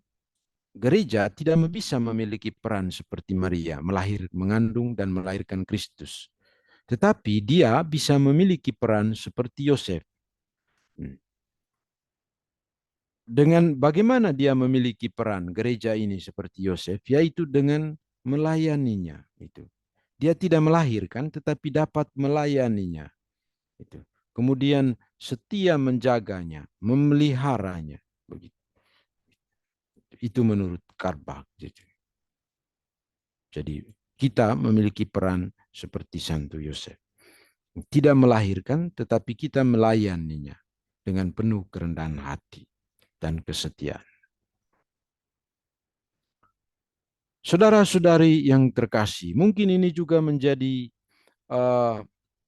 gereja tidak bisa memiliki peran seperti Maria, mengandung dan melahirkan Kristus. Tetapi dia bisa memiliki peran seperti Yosef. Dengan bagaimana dia memiliki peran gereja ini seperti Yosef, yaitu dengan melayaninya. Dia tidak melahirkan, tetapi dapat melayaninya. Kemudian setia menjaganya, memeliharanya. Begitu. Itu menurut Karl Barth. Jadi kita memiliki peran seperti Santo Yosef. Tidak melahirkan, tetapi kita melayaninya dengan penuh kerendahan hati dan kesetiaan. Saudara-saudari yang terkasih, mungkin ini juga menjadi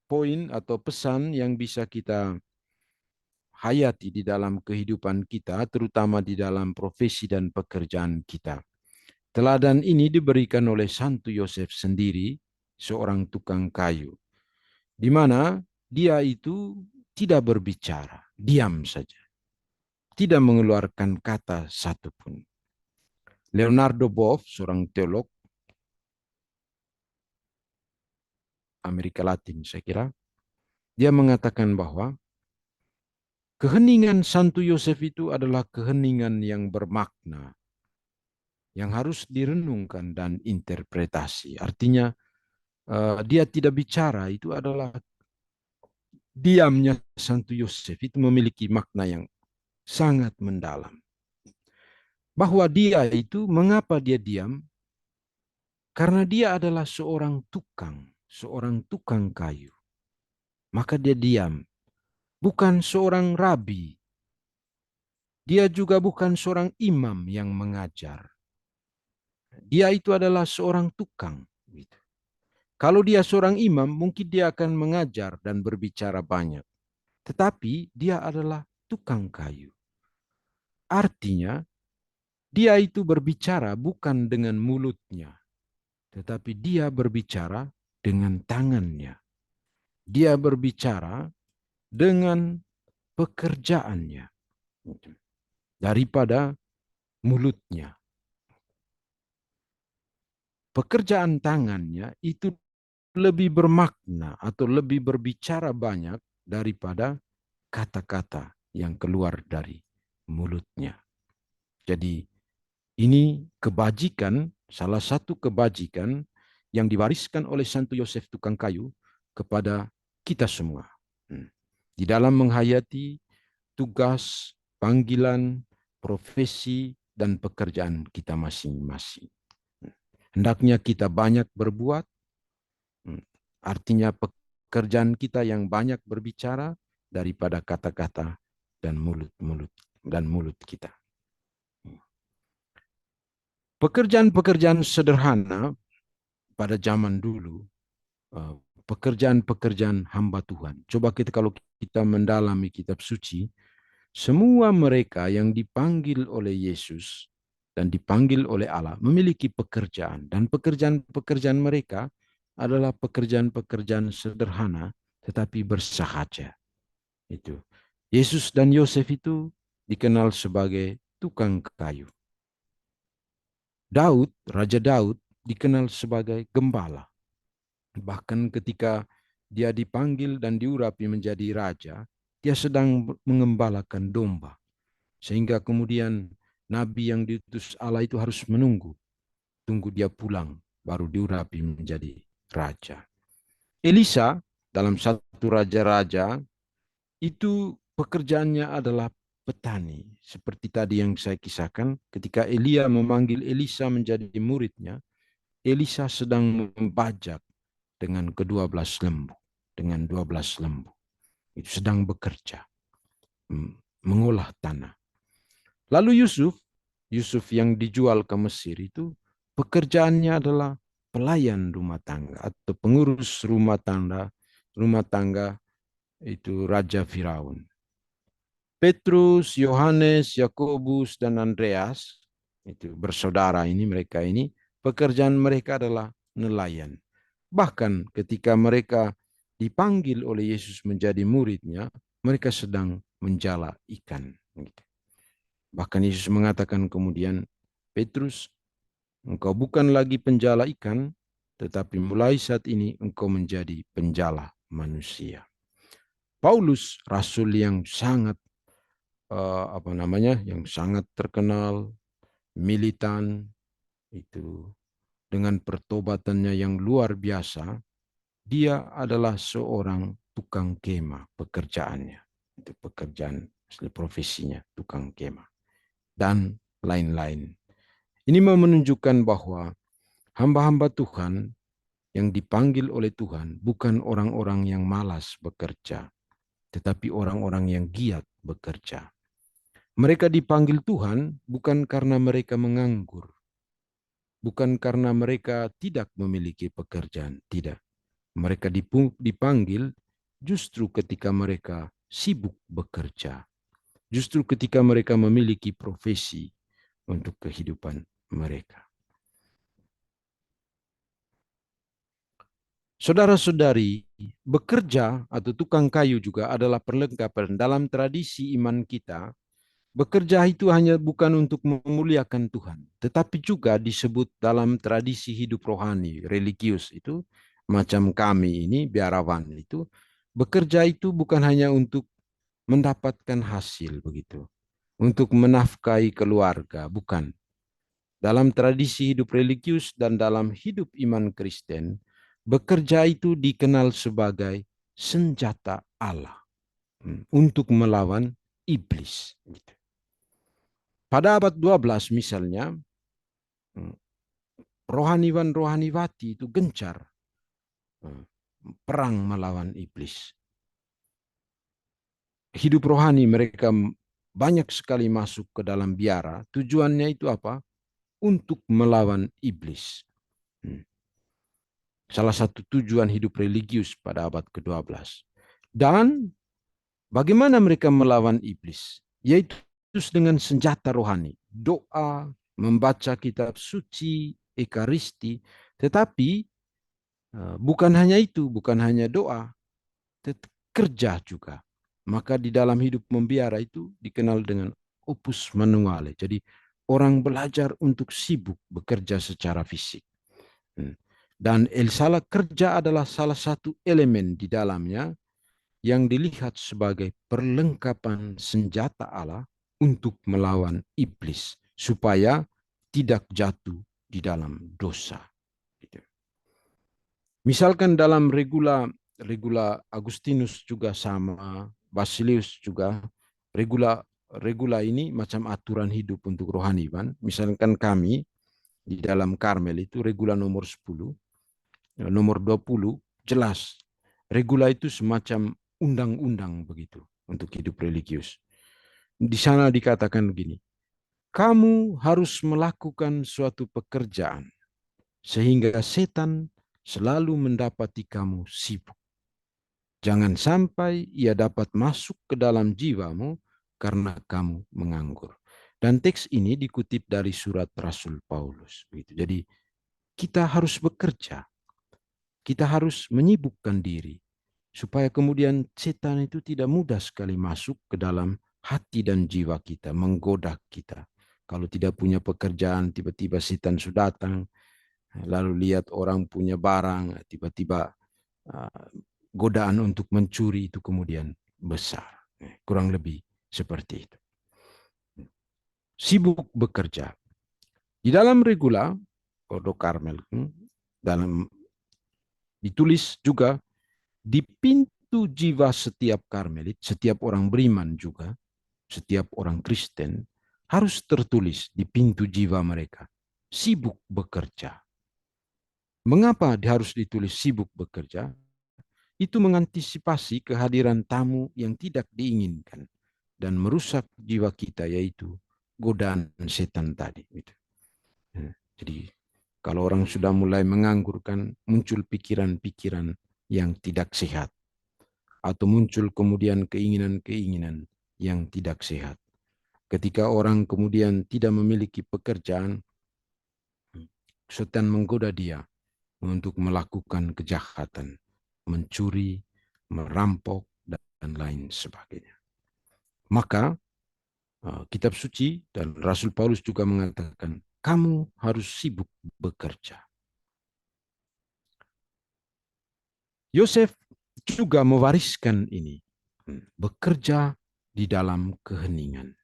poin atau pesan yang bisa kita hayati di dalam kehidupan kita, terutama di dalam profesi dan pekerjaan kita. Teladan ini diberikan oleh Santo Yosef sendiri, seorang tukang kayu, di mana dia itu tidak berbicara, diam saja, tidak mengeluarkan kata satupun. Leonardo Boff, seorang teolog Amerika Latin, saya kira, dia mengatakan bahwa keheningan Santo Yosef itu adalah keheningan yang bermakna, yang harus direnungkan dan interpretasi. Artinya dia tidak bicara, itu adalah diamnya Santo Yosef itu memiliki makna yang sangat mendalam. Bahwa dia itu, mengapa dia diam? Karena dia adalah seorang tukang kayu. Maka dia diam. Bukan seorang rabi. Dia juga bukan seorang imam yang mengajar. Dia itu adalah seorang tukang. Kalau dia seorang imam, mungkin dia akan mengajar dan berbicara banyak. Tetapi dia adalah tukang kayu. Artinya, dia itu berbicara bukan dengan mulutnya, tetapi dia berbicara dengan tangannya. Dia berbicara dengan pekerjaannya daripada mulutnya. Pekerjaan tangannya itu lebih bermakna atau lebih berbicara banyak daripada kata-kata yang keluar dari mulutnya. Jadi ini kebajikan, salah satu kebajikan yang diwariskan oleh Santo Yosef tukang kayu kepada kita semua. Di dalam menghayati tugas, panggilan, profesi, dan pekerjaan kita masing-masing. Hendaknya kita banyak berbuat, artinya pekerjaan kita yang banyak berbicara daripada kata-kata dan mulut kita. Pekerjaan-pekerjaan sederhana pada zaman dulu, pekerjaan-pekerjaan hamba Tuhan. Coba kalau kita mendalami kitab suci, semua mereka yang dipanggil oleh Yesus dan dipanggil oleh Allah memiliki pekerjaan, dan pekerjaan-pekerjaan mereka adalah pekerjaan-pekerjaan sederhana tetapi bersahaja. Itu. Yesus dan Yosef itu dikenal sebagai tukang kayu. Raja Daud dikenal sebagai gembala. Bahkan ketika dia dipanggil dan diurapi menjadi raja, dia sedang mengembalakan domba. Sehingga kemudian nabi yang diutus Allah itu harus tunggu dia pulang, baru diurapi menjadi raja. Elisa dalam satu raja-raja itu pekerjaannya adalah petani. Seperti tadi yang saya kisahkan, ketika Elia memanggil Elisa menjadi muridnya, Elisa sedang membajak dengan ke-12 lembu, dengan 12 lembu. Itu sedang bekerja, mengolah tanah. Lalu Yusuf yang dijual ke Mesir itu pekerjaannya adalah pelayan rumah tangga atau pengurus rumah tangga itu Raja Firaun. Petrus, Yohanes, Yakobus, dan Andreas, itu bersaudara mereka ini, pekerjaan mereka adalah nelayan. Bahkan ketika mereka dipanggil oleh Yesus menjadi muridnya, mereka sedang menjala ikan. Bahkan Yesus mengatakan kemudian, Petrus, engkau bukan lagi penjala ikan, tetapi mulai saat ini engkau menjadi penjala manusia. Paulus, rasul yang sangat yang sangat terkenal, militan, itu dengan pertobatannya yang luar biasa, dia adalah seorang tukang kemah pekerjaannya. Itu pekerjaan profesinya, tukang kemah. Dan lain-lain. Ini mau menunjukkan bahwa hamba-hamba Tuhan yang dipanggil oleh Tuhan bukan orang-orang yang malas bekerja, tetapi orang-orang yang giat bekerja. Mereka dipanggil Tuhan bukan karena mereka menganggur, bukan karena mereka tidak memiliki pekerjaan, tidak. Mereka dipanggil justru ketika mereka sibuk bekerja, justru ketika mereka memiliki profesi untuk kehidupan mereka. Saudara-saudari, bekerja atau tukang kayu juga adalah perlengkapan dalam tradisi iman kita. Bekerja itu hanya bukan untuk memuliakan Tuhan, tetapi juga disebut dalam tradisi hidup rohani, religius itu, macam kami ini, biarawan itu, bekerja itu bukan hanya untuk mendapatkan hasil begitu, untuk menafkahi keluarga, bukan. Dalam tradisi hidup religius dan dalam hidup iman Kristen, bekerja itu dikenal sebagai senjata Allah untuk melawan iblis. Pada abad 12 misalnya, rohaniwan-rohaniwati itu gencar perang melawan iblis. Hidup rohani mereka banyak sekali masuk ke dalam biara. Tujuannya itu apa? Untuk melawan iblis. Salah satu tujuan hidup religius pada abad ke-12. Dan bagaimana mereka melawan iblis? Yaitu dengan senjata rohani. Doa, membaca kitab suci, ekaristi. Tetapi bukan hanya itu, bukan hanya doa. Kerja juga. Maka di dalam hidup membiara itu dikenal dengan opus manuale. Jadi orang belajar untuk sibuk bekerja secara fisik. Dan kerja adalah salah satu elemen di dalamnya yang dilihat sebagai perlengkapan senjata Allah untuk melawan iblis, supaya tidak jatuh di dalam dosa. Misalkan dalam regula Agustinus juga sama, Basilius juga, regula ini macam aturan hidup untuk rohaniwan. Misalkan kami di dalam Karmel itu regula nomor 10, nomor 20 jelas. Regula itu semacam undang-undang begitu untuk hidup religius. Di sana dikatakan begini, kamu harus melakukan suatu pekerjaan sehingga setan selalu mendapati kamu sibuk. Jangan sampai ia dapat masuk ke dalam jiwamu karena kamu menganggur. Dan teks ini dikutip dari surat Rasul Paulus. Jadi kita harus bekerja. Kita harus menyibukkan diri. Supaya kemudian setan itu tidak mudah sekali masuk ke dalam hati dan jiwa kita, menggoda kita. Kalau tidak punya pekerjaan, tiba-tiba setan sudah datang, lalu lihat orang punya barang, tiba-tiba godaan untuk mencuri itu kemudian besar. Kurang lebih seperti itu. Sibuk bekerja. Di dalam regula, Ordo Karmel, dalam ditulis juga di pintu jiwa setiap Karmelit, setiap orang beriman juga, setiap orang Kristen, harus tertulis di pintu jiwa mereka, sibuk bekerja. Mengapa harus ditulis sibuk bekerja? Itu mengantisipasi kehadiran tamu yang tidak diinginkan dan merusak jiwa kita, yaitu godaan setan tadi. Jadi kalau orang sudah mulai menganggurkan, muncul pikiran-pikiran yang tidak sehat. Atau muncul kemudian keinginan-keinginan yang tidak sehat. Ketika orang kemudian tidak memiliki pekerjaan, setan menggoda dia untuk melakukan kejahatan, mencuri, merampok, dan lain sebagainya. Maka kitab suci dan Rasul Paulus juga mengatakan, kamu harus sibuk bekerja. Yosef juga mewariskan ini, bekerja di dalam keheningan.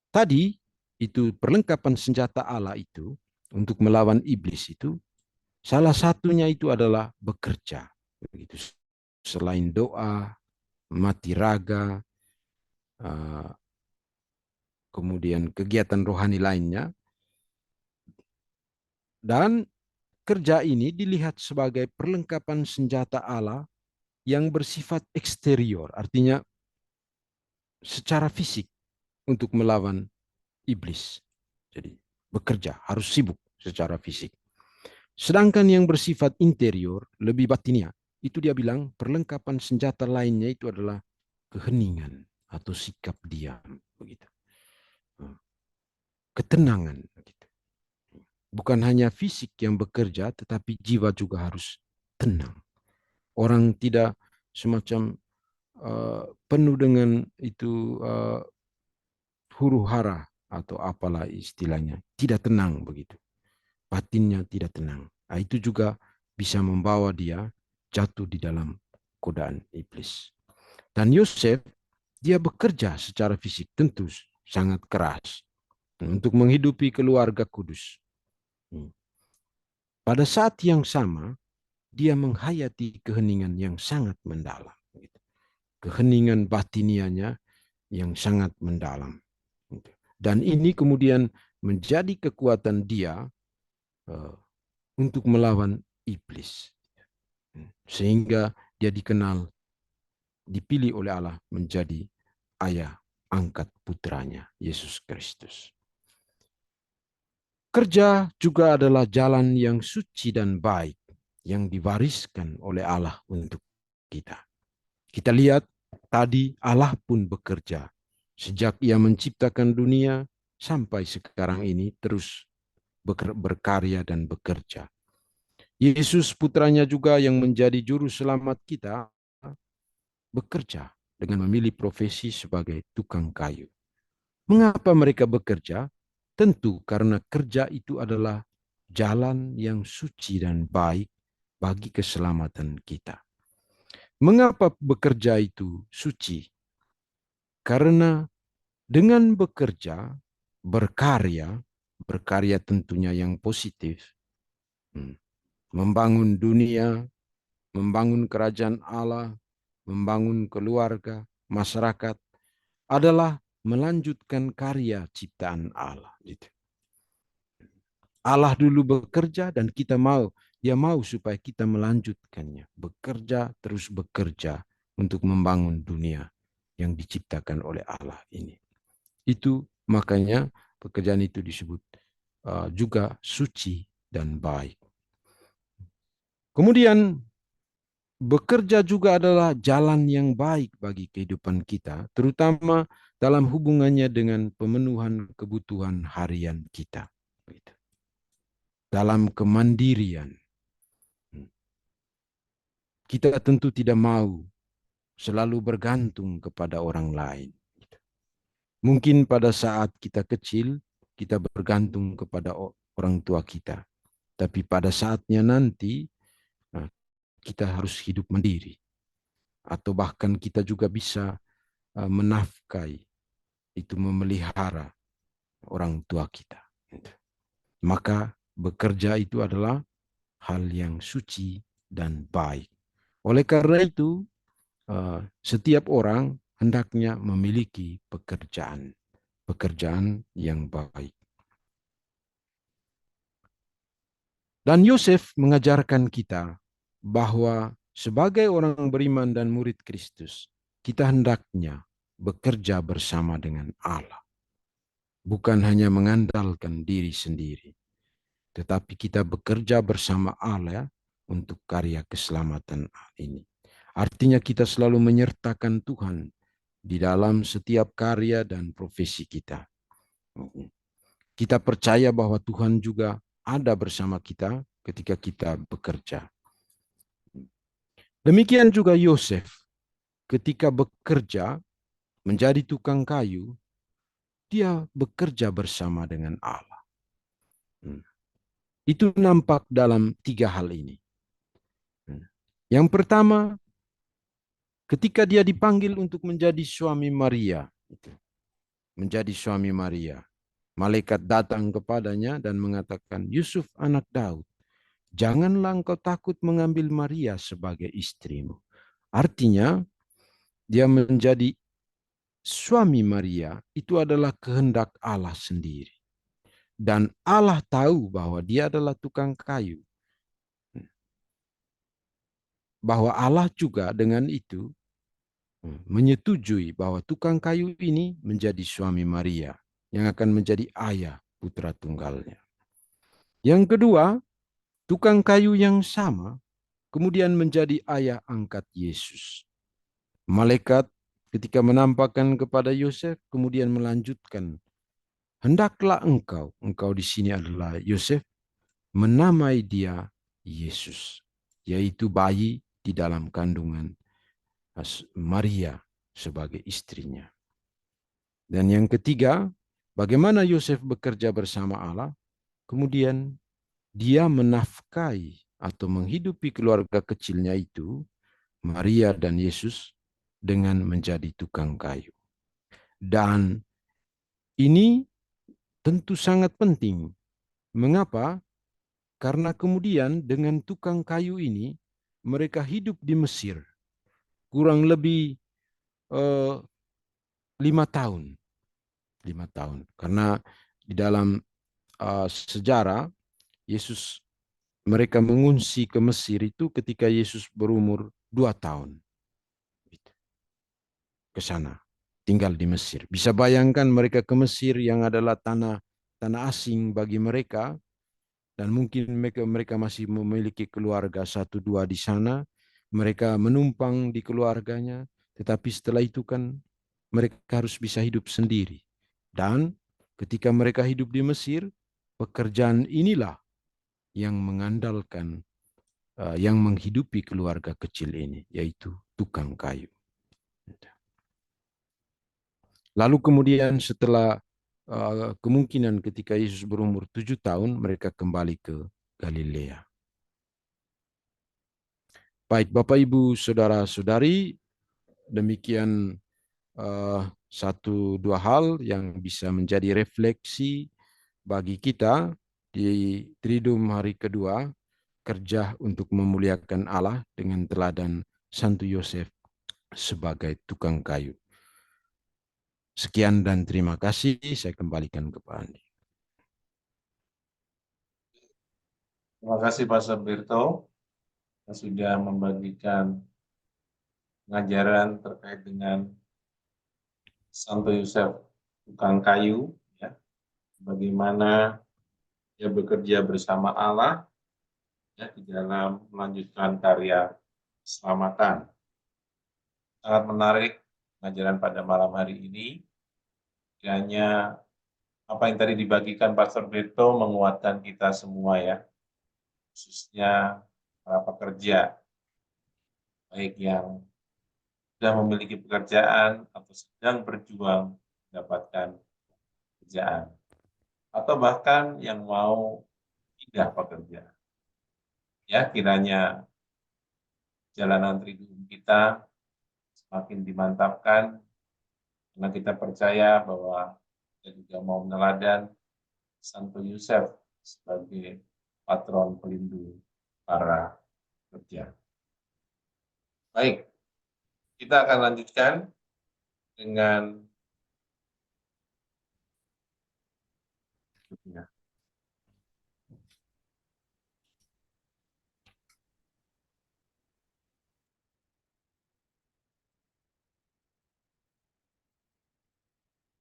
Tadi itu perlengkapan senjata Allah itu untuk melawan iblis itu, salah satunya itu adalah bekerja. Begitu. Selain doa, mati raga, kemudian kegiatan rohani lainnya, dan kerja ini dilihat sebagai perlengkapan senjata Allah yang bersifat eksterior, artinya secara fisik untuk melawan iblis. Jadi bekerja, harus sibuk secara fisik. Sedangkan yang bersifat interior, lebih batinia, itu dia bilang perlengkapan senjata lainnya itu adalah keheningan atau sikap diam. Begitu. Ketenangan. Begitu. Bukan hanya fisik yang bekerja, tetapi jiwa juga harus tenang. Orang tidak semacam penuh dengan itu huru hara atau apalah istilahnya, tidak tenang begitu. Batinnya tidak tenang. Nah, itu juga bisa membawa dia jatuh di dalam godaan iblis. Dan Yosef, dia bekerja secara fisik tentu sangat keras untuk menghidupi keluarga kudus. Pada saat yang sama, dia menghayati keheningan yang sangat mendalam. Keheningan batinianya yang sangat mendalam. Dan ini kemudian menjadi kekuatan dia untuk melawan iblis. Sehingga dia dikenal, dipilih oleh Allah menjadi ayah angkat putranya, Yesus Kristus. Kerja juga adalah jalan yang suci dan baik yang diwariskan oleh Allah untuk kita. Kita lihat tadi Allah pun bekerja. Sejak ia menciptakan dunia sampai sekarang ini terus berkarya dan bekerja. Yesus putranya juga yang menjadi juru selamat kita bekerja dengan memilih profesi sebagai tukang kayu. Mengapa mereka bekerja? Tentu karena kerja itu adalah jalan yang suci dan baik bagi keselamatan kita. Mengapa bekerja itu suci? Karena dengan bekerja, berkarya tentunya yang positif, membangun dunia, membangun kerajaan Allah, membangun keluarga, masyarakat, adalah melanjutkan karya ciptaan Allah. Gitu. Allah dulu bekerja dan dia mau supaya kita melanjutkannya. Bekerja, terus bekerja untuk membangun dunia yang diciptakan oleh Allah ini. Itu makanya pekerjaan itu disebut juga suci dan baik. Kemudian bekerja juga adalah jalan yang baik bagi kehidupan kita, terutama dalam hubungannya dengan pemenuhan kebutuhan harian kita. Dalam kemandirian. Kita tentu tidak mau selalu bergantung kepada orang lain. Mungkin pada saat kita kecil, kita bergantung kepada orang tua kita. Tapi pada saatnya nanti, kita harus hidup mandiri. Atau bahkan kita juga bisa menafkahi, itu memelihara orang tua kita. Maka bekerja itu adalah hal yang suci dan baik. Oleh karena itu, setiap orang hendaknya memiliki pekerjaan yang baik. Dan Yosef mengajarkan kita bahwa sebagai orang beriman dan murid Kristus, kita hendaknya bekerja bersama dengan Allah. Bukan hanya mengandalkan diri sendiri, tetapi kita bekerja bersama Allah untuk karya keselamatan ini. Artinya kita selalu menyertakan Tuhan di dalam setiap karya dan profesi kita. Kita percaya bahwa Tuhan juga ada bersama kita ketika kita bekerja. Demikian juga Yosef, ketika bekerja menjadi tukang kayu, dia bekerja bersama dengan Allah. Itu nampak dalam 3 hal ini. Yang pertama, ketika dia dipanggil untuk menjadi suami Maria, malaikat datang kepadanya dan mengatakan, Yusuf anak Daud, janganlah engkau takut mengambil Maria sebagai istrimu. Artinya, dia menjadi suami Maria itu adalah kehendak Allah sendiri. Dan Allah tahu bahwa dia adalah tukang kayu. Bahwa Allah juga dengan itu menyetujui bahwa tukang kayu ini menjadi suami Maria yang akan menjadi ayah putra tunggalnya. Yang kedua, tukang kayu yang sama kemudian menjadi ayah angkat Yesus. Malaikat ketika menampakkan kepada Yosef kemudian melanjutkan, hendaklah engkau di sini adalah Yosef, menamai dia Yesus, yaitu bayi di dalam kandungan Maria sebagai istrinya. Dan yang ketiga, bagaimana Yosef bekerja bersama Allah, kemudian dia menafkahi atau menghidupi keluarga kecilnya itu, Maria dan Yesus, dengan menjadi tukang kayu. Dan ini tentu sangat penting. Mengapa? Karena kemudian dengan tukang kayu ini, mereka hidup di Mesir. Kurang lebih 5 tahun. 5 tahun. Karena di dalam sejarah, mereka mengungsi ke Mesir itu ketika Yesus berumur 2 tahun. Ke sana, tinggal di Mesir. Bisa bayangkan mereka ke Mesir yang adalah tanah asing bagi mereka, dan mungkin mereka masih memiliki keluarga 1-2 di sana. Mereka menumpang di keluarganya, tetapi setelah itu kan mereka harus bisa hidup sendiri. Dan ketika mereka hidup di Mesir, pekerjaan inilah yang mengandalkan, yang menghidupi keluarga kecil ini, yaitu tukang kayu. Lalu kemudian setelah kemungkinan ketika Yesus berumur 7 tahun, mereka kembali ke Galilea. Baik, Bapak, Ibu, Saudara-saudari, demikian 1-2 hal yang bisa menjadi refleksi bagi kita di Triduum hari kedua, kerja untuk memuliakan Allah dengan teladan Santo Yosef sebagai tukang kayu. Sekian dan terima kasih. Saya kembalikan ke Pak Andi. Terima kasih Pak Sumbirto yang sudah membagikan pengajaran terkait dengan Santo Yosef, tukang kayu, ya, bagaimana dia bekerja bersama Allah ya, di dalam melanjutkan karya keselamatan. Sangat menarik pengajaran pada malam hari ini. Kiranya apa yang tadi dibagikan Pastor Berto menguatkan kita semua ya, khususnya para pekerja, baik yang sudah memiliki pekerjaan atau sedang berjuang mendapatkan pekerjaan, atau bahkan yang mau pindah pekerjaan. Ya, kiranya jalanan Triduum kita semakin dimantapkan, karena kita percaya bahwa kita juga mau meneladan Santo Yosef sebagai patron pelindung para pekerja. Baik, kita akan lanjutkan dengan berikutnya.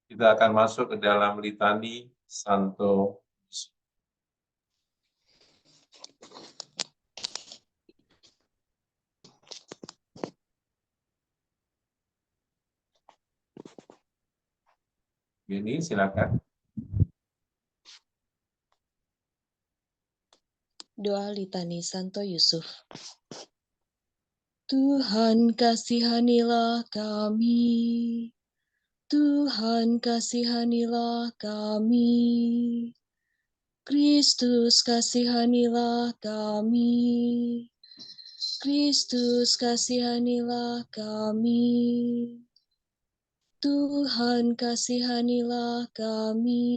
Kita akan masuk ke dalam litani Santo Yosef. Ini silakan. Doa litani Santo Yusuf. Tuhan kasihanilah kami, Tuhan kasihanilah kami, Kristus kasihanilah kami, Kristus kasihanilah kami, Tuhan kasihanilah kami,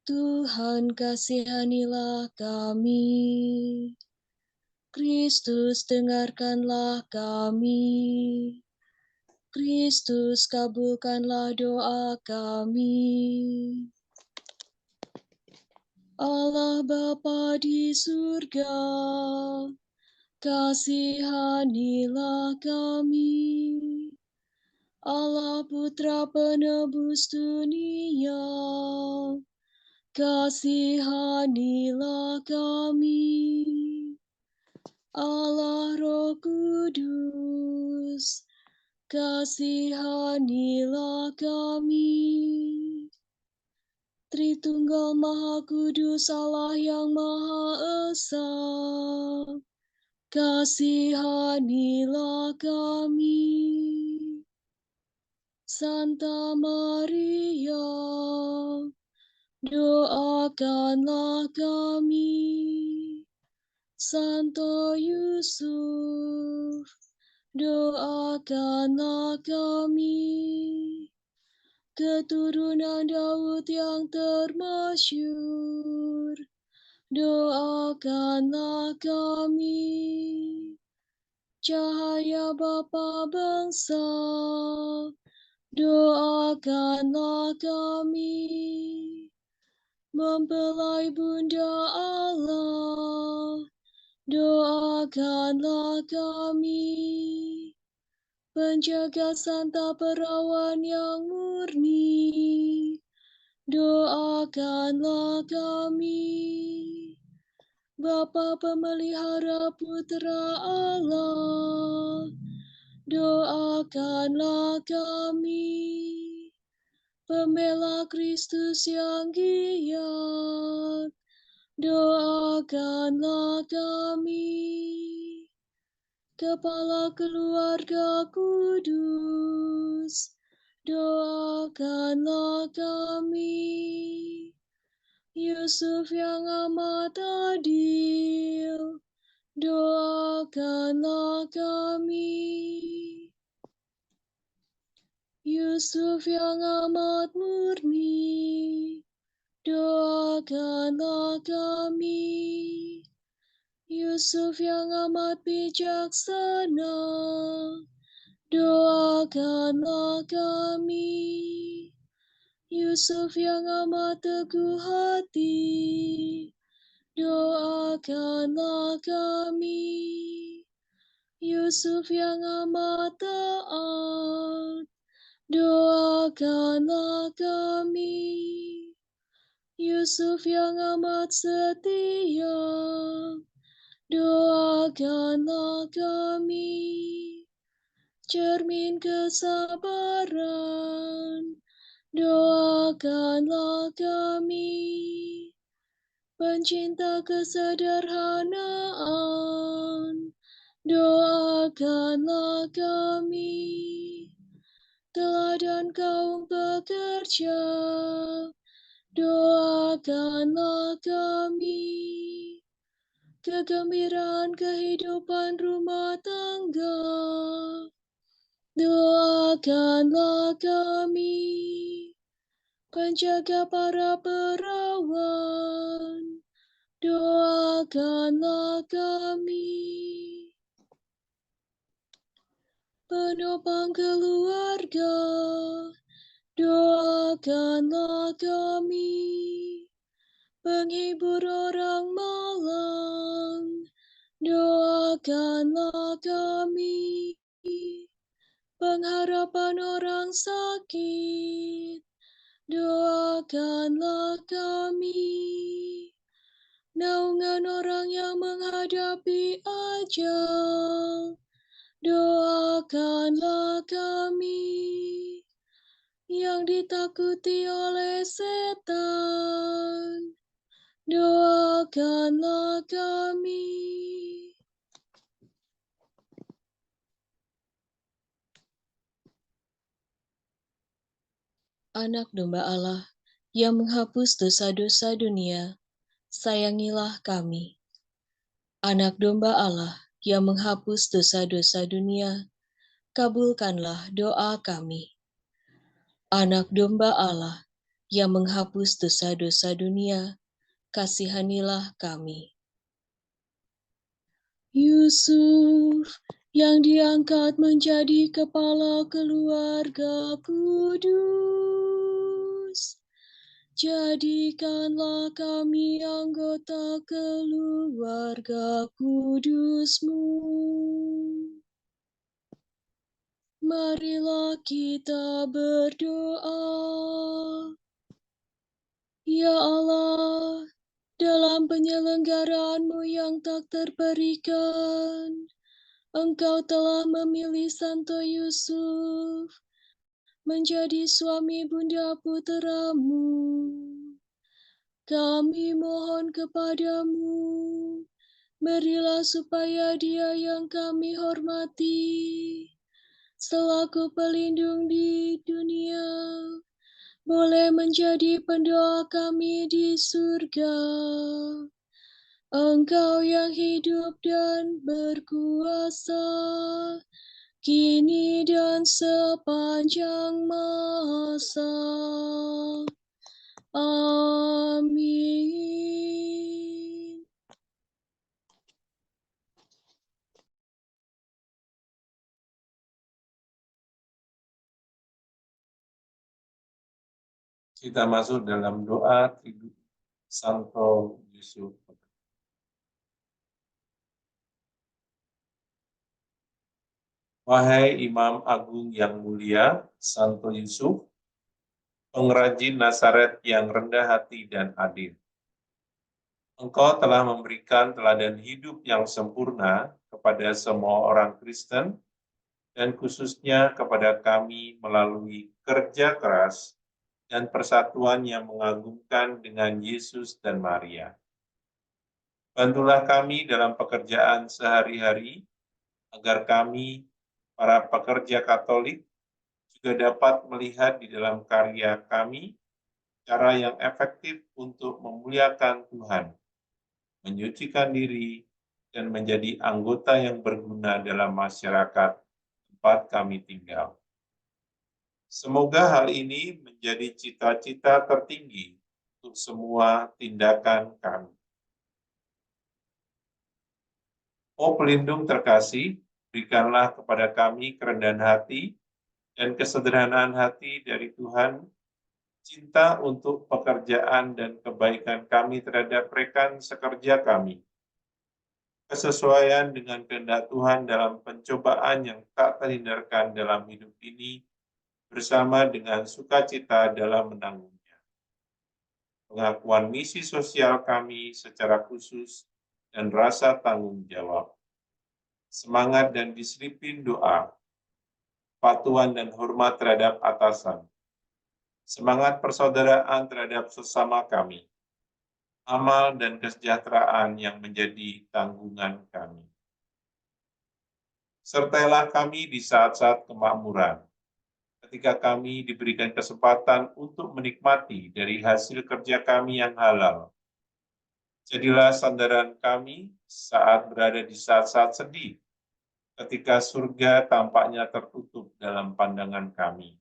Tuhan kasihanilah kami, Kristus dengarkanlah kami, Kristus kabulkanlah doa kami. Allah Bapa di surga, kasihanilah kami. Allah Putra penebus dunia, kasihanilah kami. Allah Roh Kudus, kasihanilah kami. Tritunggal Maha Kudus Allah yang Maha Esa, kasihanilah kami. Santa Maria, doakanlah kami. Santo Yusuf, doakanlah kami. Keturunan Daud yang termasyur, doakanlah kami. Cahaya Bapa bangsa, doakanlah kami. Mempelai Bunda Allah, doakanlah kami. Penjaga Santa Perawan yang murni, doakanlah kami. Bapa Pemelihara Putra Allah, doakanlah kami. Pembela Kristus yang giat, doakanlah kami. Kepala keluarga kudus, doakanlah kami. Yusuf yang amat adil, doakanlah kami. Yusuf yang amat murni, doakanlah kami. Yusuf yang amat bijaksana, doakanlah kami. Yusuf yang amat teguh hati, doakanlah kami. Yusuf yang amat taat, doakanlah kami. Yusuf yang amat setia, doakanlah kami. Cermin kesabaran, doakanlah kami. Pencinta kesederhanaan, doakanlah kami. Teladan kaum pekerja, doakanlah kami. Kegembiraan kehidupan rumah tangga, doakanlah kami. Penjaga para perawan, doakanlah kami. Penopang keluarga, doakanlah kami. Penghibur orang malang, doakanlah kami. Pengharapan orang sakit, doakanlah kami. Naungan orang yang menghadapi ajal, doakanlah kami. Yang ditakuti oleh setan, doakanlah kami. Anak domba Allah yang menghapus dosa-dosa dunia, sayangilah kami. Anak domba Allah yang menghapus dosa-dosa dunia, kabulkanlah doa kami. Anak domba Allah yang menghapus dosa-dosa dunia, kasihanilah kami. Yusuf yang diangkat menjadi kepala keluarga kudus, jadikanlah kami anggota keluarga kudus-Mu. Marilah kita berdoa. Ya Allah, dalam penyelenggaraan-Mu yang tak terperikan, Engkau telah memilih Santo Yusuf menjadi suami Bunda Putra-Mu. Kami mohon kepadamu, berilah supaya Dia yang kami hormati, selaku pelindung di dunia, boleh menjadi pendoa kami di surga. Engkau yang hidup dan berkuasa, kini dan sepanjang masa. Amin. Kita masuk dalam doa Triduh Santo Yusuf. Wahai Imam Agung yang mulia, Santo Yusuf, pengrajin Nazaret yang rendah hati dan adil. Engkau telah memberikan teladan hidup yang sempurna kepada semua orang Kristen, dan khususnya kepada kami melalui kerja keras dan persatuan yang mengagumkan dengan Yesus dan Maria. Bantulah kami dalam pekerjaan sehari-hari, agar kami, para pekerja Katolik, juga dapat melihat di dalam karya kami cara yang efektif untuk memuliakan Tuhan, menyucikan diri, dan menjadi anggota yang berguna dalam masyarakat tempat kami tinggal. Semoga hal ini menjadi cita-cita tertinggi untuk semua tindakan kami. Oh pelindung terkasih, Berikanlah kepada kami kerendahan hati dan kesederhanaan hati dari Tuhan, cinta untuk pekerjaan dan kebaikan kami terhadap rekan sekerja kami, kesesuaian dengan kehendak Tuhan dalam pencobaan yang tak terhindarkan dalam hidup ini, bersama dengan sukacita dalam menanggungnya. Pengakuan misi sosial kami secara khusus dan rasa tanggung jawab. Semangat dan disiplin doa, patuhan dan hormat terhadap atasan, semangat persaudaraan terhadap sesama kami, amal dan kesejahteraan yang menjadi tanggungan kami. Sertailah kami di saat-saat kemakmuran, ketika kami diberikan kesempatan untuk menikmati dari hasil kerja kami yang halal. Jadilah sandaran kami saat berada di saat-saat sedih, ketika surga tampaknya tertutup dalam pandangan kami.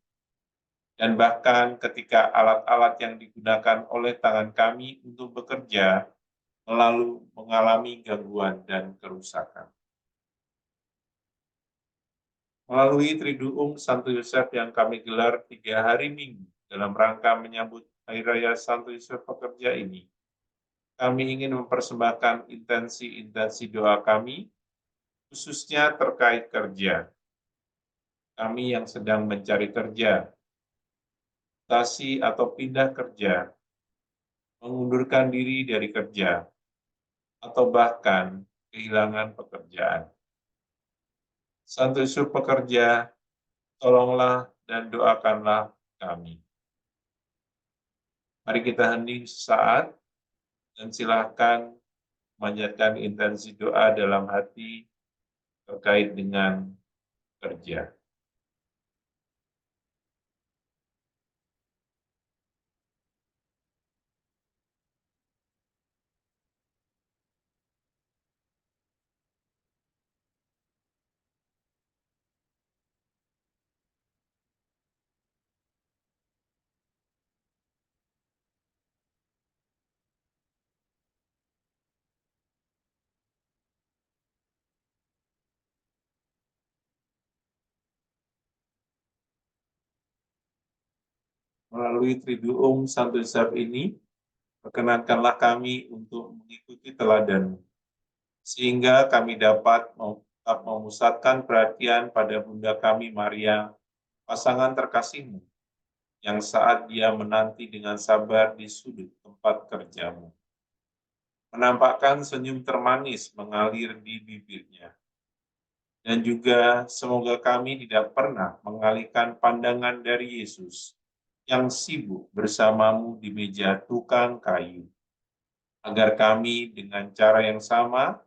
Dan bahkan ketika alat-alat yang digunakan oleh tangan kami untuk bekerja lalu mengalami gangguan dan kerusakan. Melalui Triduum Santo Yosef yang kami gelar 3 hari Minggu dalam rangka menyambut Hari Raya Santo Yosef Pekerja ini, kami ingin mempersembahkan intensi-intensi doa kami, khususnya terkait kerja. Kami yang sedang mencari kerja, mutasi atau pindah kerja, mengundurkan diri dari kerja, atau bahkan kehilangan pekerjaan. Santo Yusuf Pekerja, tolonglah dan doakanlah kami. Mari kita hening sesaat dan silakan memanjatkan intensi doa dalam hati terkait dengan kerja. Melalui Triduum Santo Yosef ini, perkenankanlah kami untuk mengikuti teladan, sehingga kami dapat memusatkan perhatian pada Bunda kami Maria, pasangan terkasihmu, yang saat dia menanti dengan sabar di sudut tempat kerjamu. Menampakkan senyum termanis mengalir di bibirnya. Dan juga semoga kami tidak pernah mengalihkan pandangan dari Yesus yang sibuk bersamamu di meja tukang kayu, agar kami dengan cara yang sama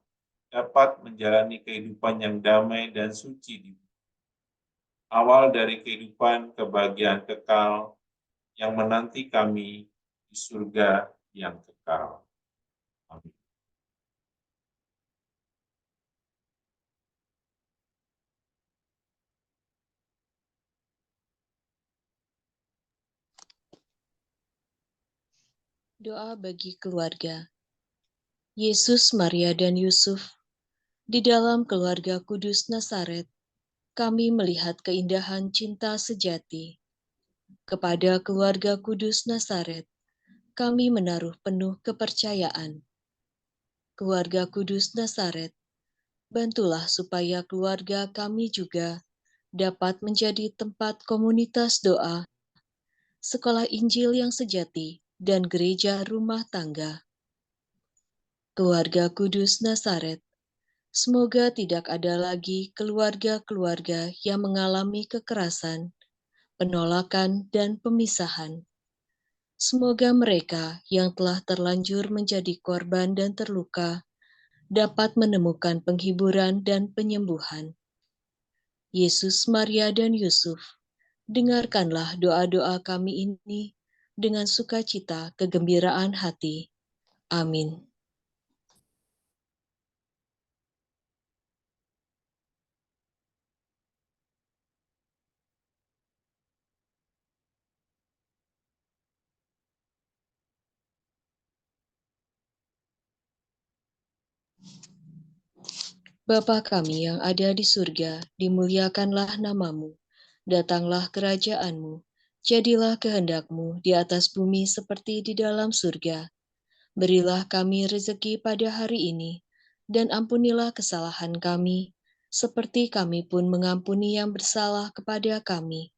dapat menjalani kehidupan yang damai dan suci di bumi. Awal dari kehidupan kebahagiaan kekal yang menanti kami di surga yang kekal. Amin. Doa bagi keluarga. Yesus, Maria, dan Yusuf, di dalam keluarga kudus Nazaret, kami melihat keindahan cinta sejati. Kepada keluarga kudus Nazaret, kami menaruh penuh kepercayaan. Keluarga kudus Nazaret, bantulah supaya keluarga kami juga dapat menjadi tempat komunitas doa, sekolah Injil yang sejati, dan gereja rumah tangga. Keluarga kudus Nazaret, semoga tidak ada lagi keluarga-keluarga yang mengalami kekerasan, penolakan, dan pemisahan. Semoga mereka yang telah terlanjur menjadi korban dan terluka dapat menemukan penghiburan dan penyembuhan. Yesus, Maria, dan Yusuf, dengarkanlah doa-doa kami ini dengan sukacita kegembiraan hati. Amin. Bapa kami yang ada di surga, dimuliakanlah namamu. Datanglah kerajaanmu, jadilah kehendakmu di atas bumi seperti di dalam surga. Berilah kami rezeki pada hari ini, dan ampunilah kesalahan kami, seperti kami pun mengampuni yang bersalah kepada kami.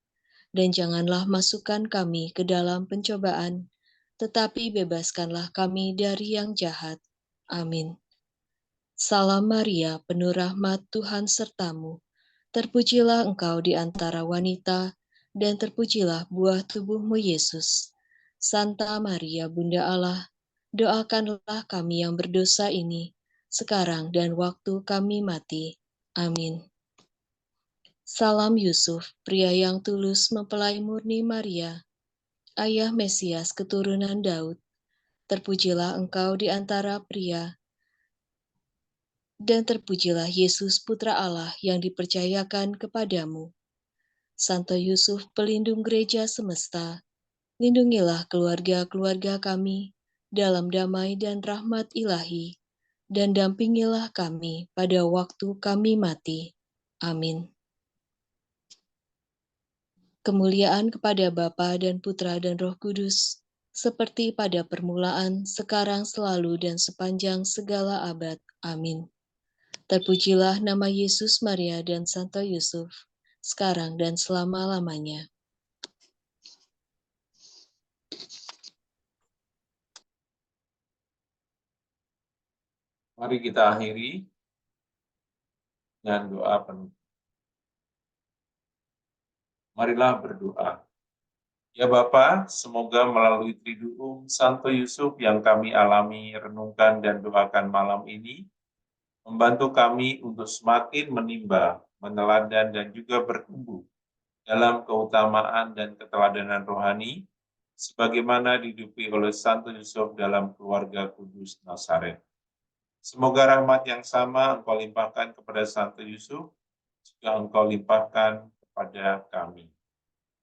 Dan janganlah masukkan kami ke dalam pencobaan, tetapi bebaskanlah kami dari yang jahat. Amin. Salam Maria, penuh rahmat, Tuhan sertamu. Terpujilah engkau di antara wanita, dan terpujilah buah tubuhmu Yesus. Santa Maria, Bunda Allah, doakanlah kami yang berdosa ini, sekarang dan waktu kami mati. Amin. Salam Yusuf, pria yang tulus mempelai murni Maria, Ayah Mesias keturunan Daud. Terpujilah engkau di antara pria, dan terpujilah Yesus Putra Allah yang dipercayakan kepadamu. Santo Yusuf, pelindung gereja semesta, lindungilah keluarga-keluarga kami dalam damai dan rahmat ilahi, dan dampingilah kami pada waktu kami mati. Amin. Kemuliaan kepada Bapa dan Putra dan Roh Kudus, seperti pada permulaan, sekarang, selalu, dan sepanjang segala abad. Amin. Terpujilah nama Yesus, Maria, dan Santo Yusuf, sekarang dan selama-lamanya. Mari kita akhiri dengan doa penutup. Marilah berdoa. Ya Bapa, semoga melalui Triduum Santo Yusuf yang kami alami, renungkan, dan doakan malam ini, membantu kami untuk semakin menimba, meneladan, dan juga bertumbuh dalam keutamaan dan keteladanan rohani, sebagaimana dihidupi oleh Santo Yusuf dalam keluarga kudus Nazaret. Semoga rahmat yang sama Engkau limpahkan kepada Santo Yusuf, juga Engkau limpahkan kepada kami.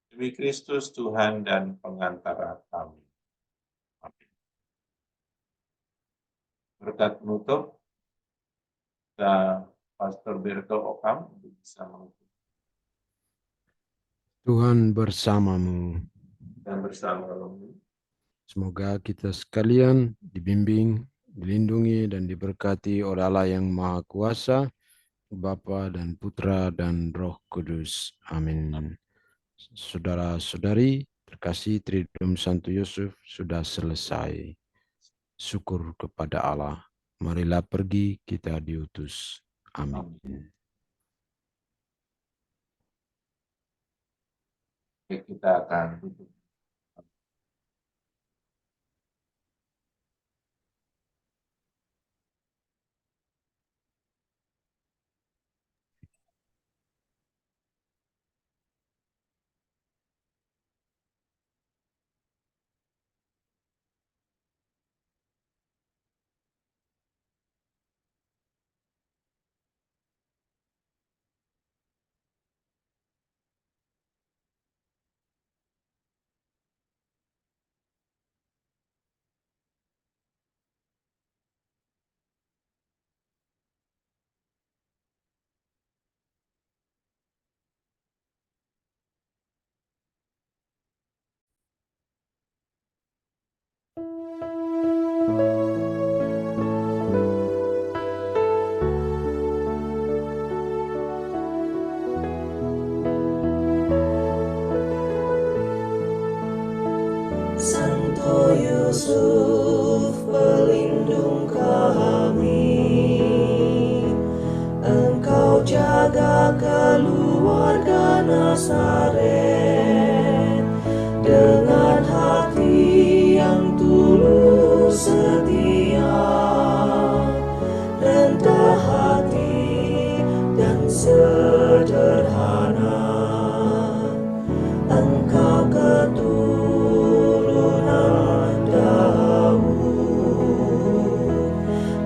Demi Kristus Tuhan dan pengantara kami. Amin. Berkat penutup, Pastor Berto Okam untuk bisa menutup. Tuhan bersamamu. Dan bersama-sama. Semoga kita sekalian dibimbing, dilindungi, dan diberkati oleh Allah yang Maha Kuasa, Bapa dan Putra dan Roh Kudus. Amin. Saudara-saudari, terkasih, Triduum Santo Yusuf sudah selesai. Syukur kepada Allah. Marilah pergi, kita diutus. Amin. Kita akan tutup. Santo Yusuf, pelindung kami, Engkau jaga keluarga Nazaret dengan hati yang tulus setia, rendah hati dan sederhana. Engkau keturunan Daud,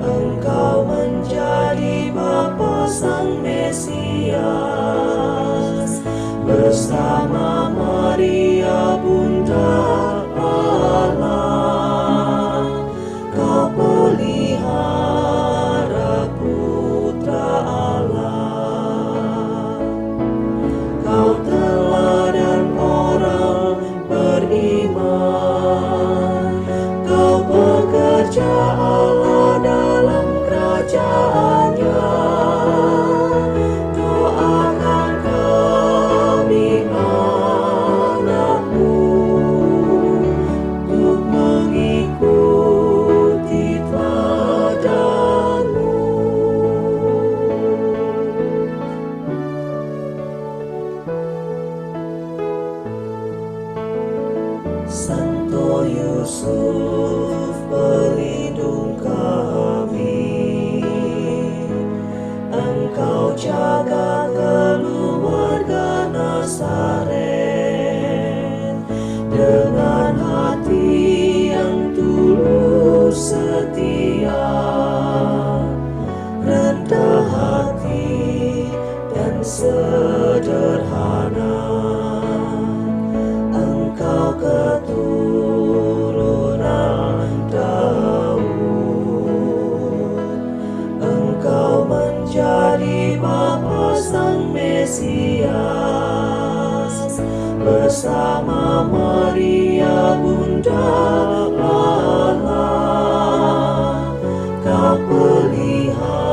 Engkau menjadi Bapa Sang Mesias, bersama rendah hati dan sederhana. Engkau keturunan Daud, Engkau menjadi Bapa Sang Mesias, bersama Maria Bunda Allah, Kau pelihara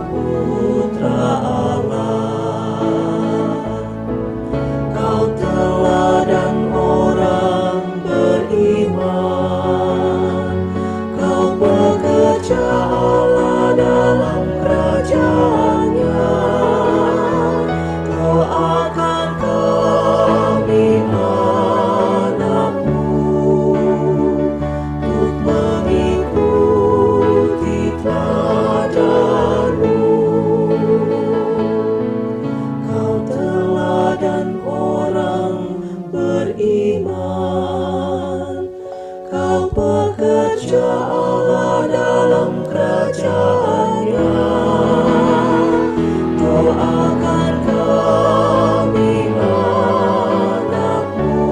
putra Allah. Kau teladan orang beriman, Kau pekerja Allah dalam kerajaan-Nya. Doakan kami anakmu untuk mengikuti teladan-Mu. Kau teladan orang beriman, Kau pekerja Allah dalam kerajaan-Nya. Doakan kami anakmu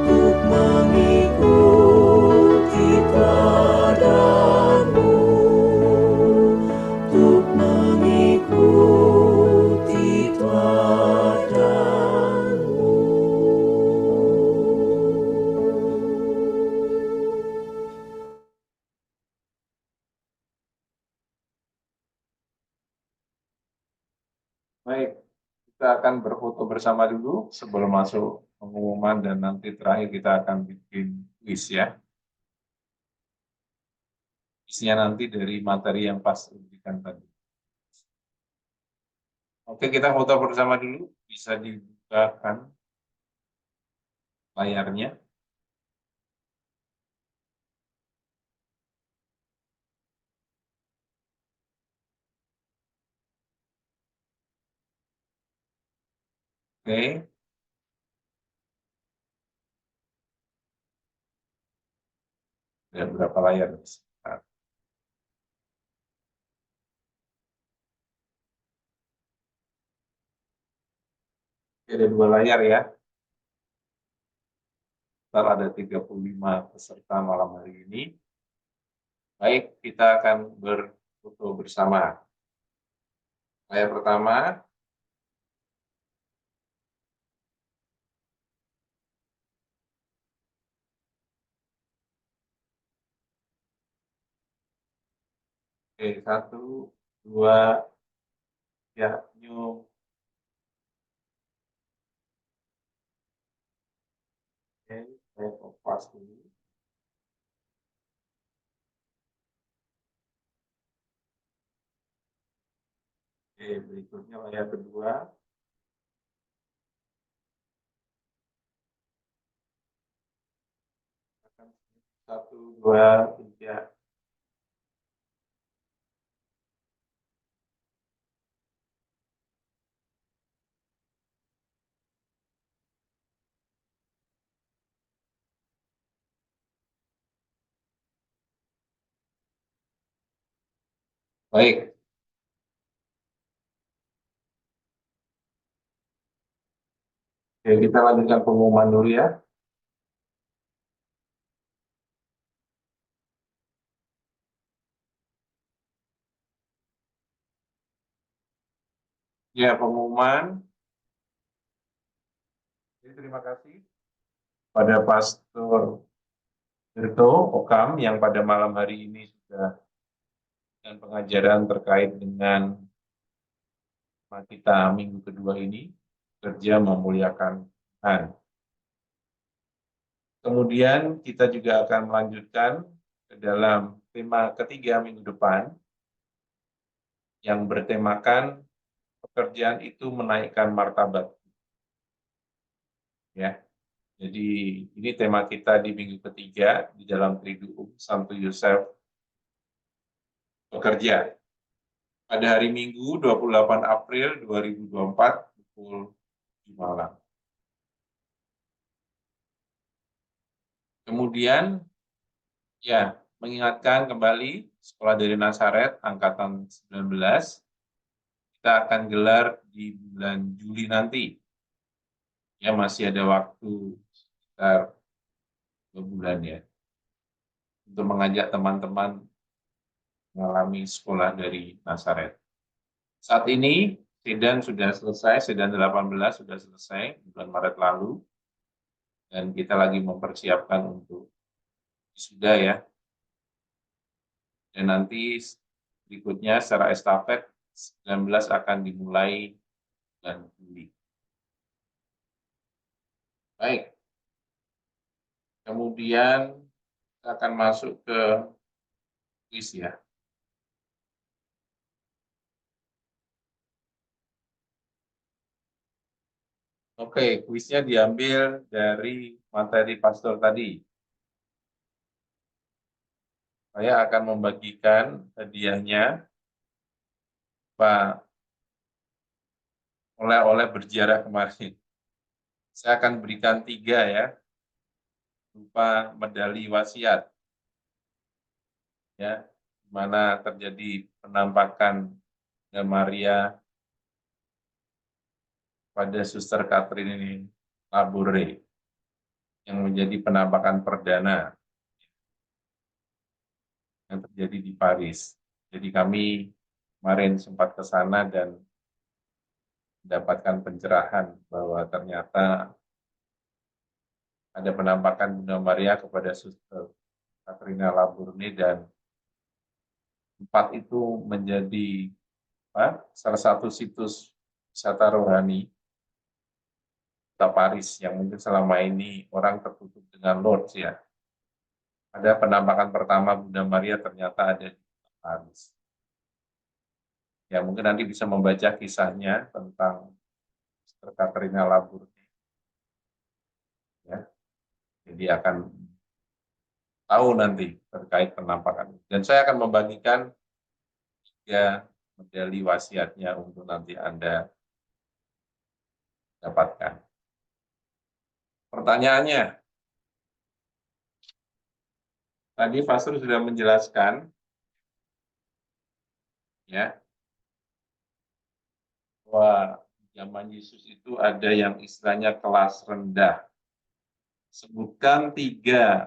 untuk mengikuti teladan-Mu, untuk mengikuti teladan-Mu. Baik, kita akan berfoto bersama dulu sebelum masuk pengumuman dan nanti terakhir kita akan bikin kuis ya. Kuisnya nanti dari materi yang pas diberikan tadi. Oke, kita foto bersama dulu. Bisa dibukakan layarnya. Oke. Ada berapa layar? Nah, ada 2 layar ya. Total ada 35 peserta malam hari ini. Baik, kita akan berfoto bersama. Layar pertama. Oke, 1, 2, ya, nyum. Oke, saya kopas dulu. Oke, berikutnya layar kedua. Satu, dua, tiga. Baik. Oke, kita lanjutkan pengumuman dulu ya. Ya, pengumuman. Jadi, terima kasih pada Pastor Tirto Okam yang pada malam hari ini sudah dengan pengajaran terkait dengan tema kita minggu kedua ini, kerja memuliakan Tuhan. Kemudian kita juga akan melanjutkan ke dalam tema ketiga minggu depan yang bertemakan pekerjaan itu menaikkan martabat. Ya. Jadi ini tema kita di minggu ketiga di dalam Triduum Santo Yosef bekerja. Pada hari Minggu 28 April 2024 pukul 7 malam. Kemudian ya mengingatkan kembali Sekolah dari Nazaret angkatan 19 kita akan gelar di bulan Juli nanti. Ya, masih ada waktu sekitar 2 bulan ya untuk mengajak teman-teman mengalami sekolah dari Nazaret. Saat ini Sedan sudah selesai, Sedan 18 sudah selesai bulan Maret lalu, dan kita lagi mempersiapkan untuk wisuda ya. Dan nanti berikutnya secara estafet 19 akan dimulai bulan Juli. Baik. Kemudian kita akan masuk ke kuis ya. Oke, kuisnya diambil dari materi pastor tadi. Saya akan membagikan hadiahnya, Pak, oleh-oleh berziarah kemarin. Saya akan berikan 3 ya, berupa medali wasiat. Ya, di mana terjadi penampakan Maria pada Suster Catherine Laboure yang menjadi penampakan perdana yang terjadi di Paris. Jadi kami kemarin sempat ke sana dan mendapatkan pencerahan bahwa ternyata ada penampakan Bunda Maria kepada Suster Catherine Laboure dan 4 itu menjadi salah satu situs wisata rohani kota Paris yang mungkin selama ini orang tertutup dengan Lourdes ya. Ada penampakan pertama Bunda Maria ternyata ada di Paris. Ya mungkin nanti bisa membaca kisahnya tentang Suster Catherine Laboure. Ya, jadi akan tahu nanti terkait penampakan. Dan saya akan membagikan 3 medali wasiatnya untuk nanti Anda dapatkan. Pertanyaannya, tadi Pastor sudah menjelaskan ya bahwa zaman Yesus itu ada yang istilahnya kelas rendah. Sebutkan 3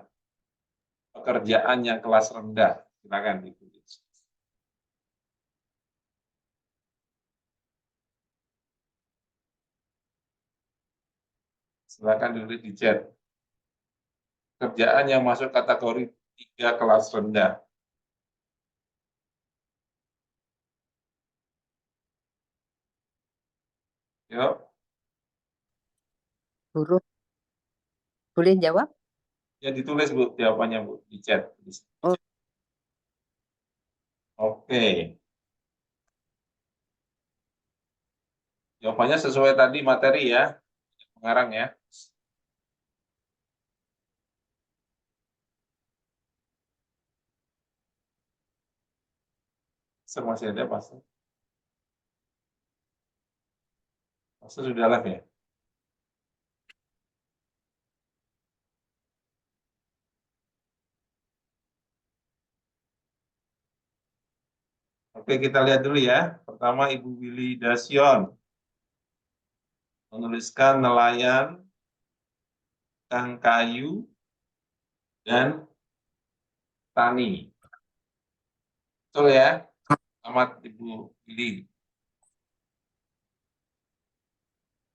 pekerjaan yang kelas rendah. Silakan ditulis. Silakan ditulis di chat. Pekerjaan yang masuk kategori 3 kelas rendah. Yuk. Guru, boleh jawab? Ya ditulis Bu, jawabannya Bu, di chat. Oh. Oke. Jawabannya sesuai tadi materi ya, pengarang ya. Masih ada Pastor? Pastor sudah live ya? Oke, kita lihat dulu ya. Pertama, Ibu Willy Dasion menuliskan nelayan, tukang kayu, dan tani. Betul ya? Selamat Ibu Willy.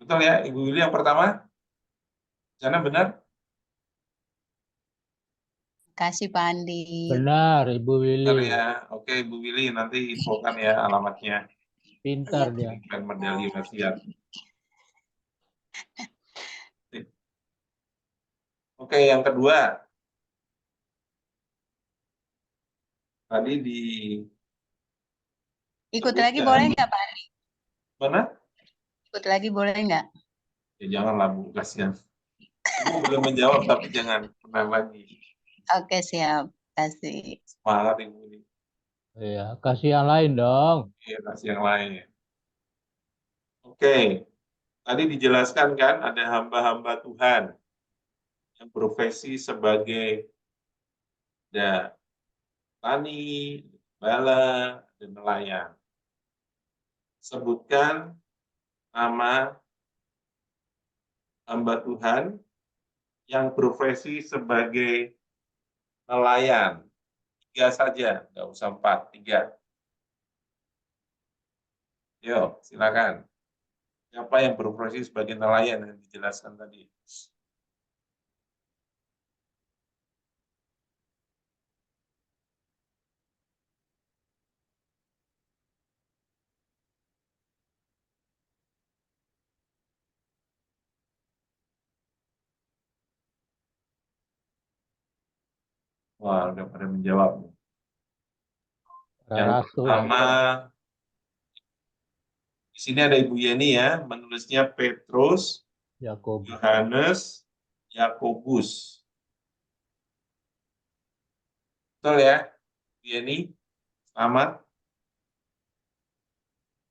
Betul ya, Ibu Willy yang pertama? Sana benar? Kasih Pak Andi. Benar, Ibu Benar Willy. ya. Oke, Ibu Willy nanti infokan ya alamatnya. Pintar dia. Berikan medali wasiat. Oke, yang kedua. Tadi di Ikut lagi boleh nggak Pak Andi? mana? Ikut lagi boleh nggak? Ya janganlah Bu, kasihan. Ibu belum menjawab tapi jangan menang lagi. Oke, siap. Kasih. Semangat Ibu ini. Iya, kasih yang lain dong. Iya, kasih yang lain ya. Oke. Tadi dijelaskan kan ada hamba-hamba Tuhan yang profesi sebagai petani, bala, dan nelayan. Sebutkan nama hamba Tuhan yang profesi sebagai nelayan. 3 saja, nggak usah 4, 3. Yuk, silakan. Siapa yang berprofesi sebagai nelayan yang dijelaskan tadi? Wah, udah pada menjawab. Yang Rasul. pertama, di sini ada Ibu Yeni ya, menulisnya Petrus, Yakub. Yohanes, Yakobus. Betul ya, Ibu Yeni? Selamat.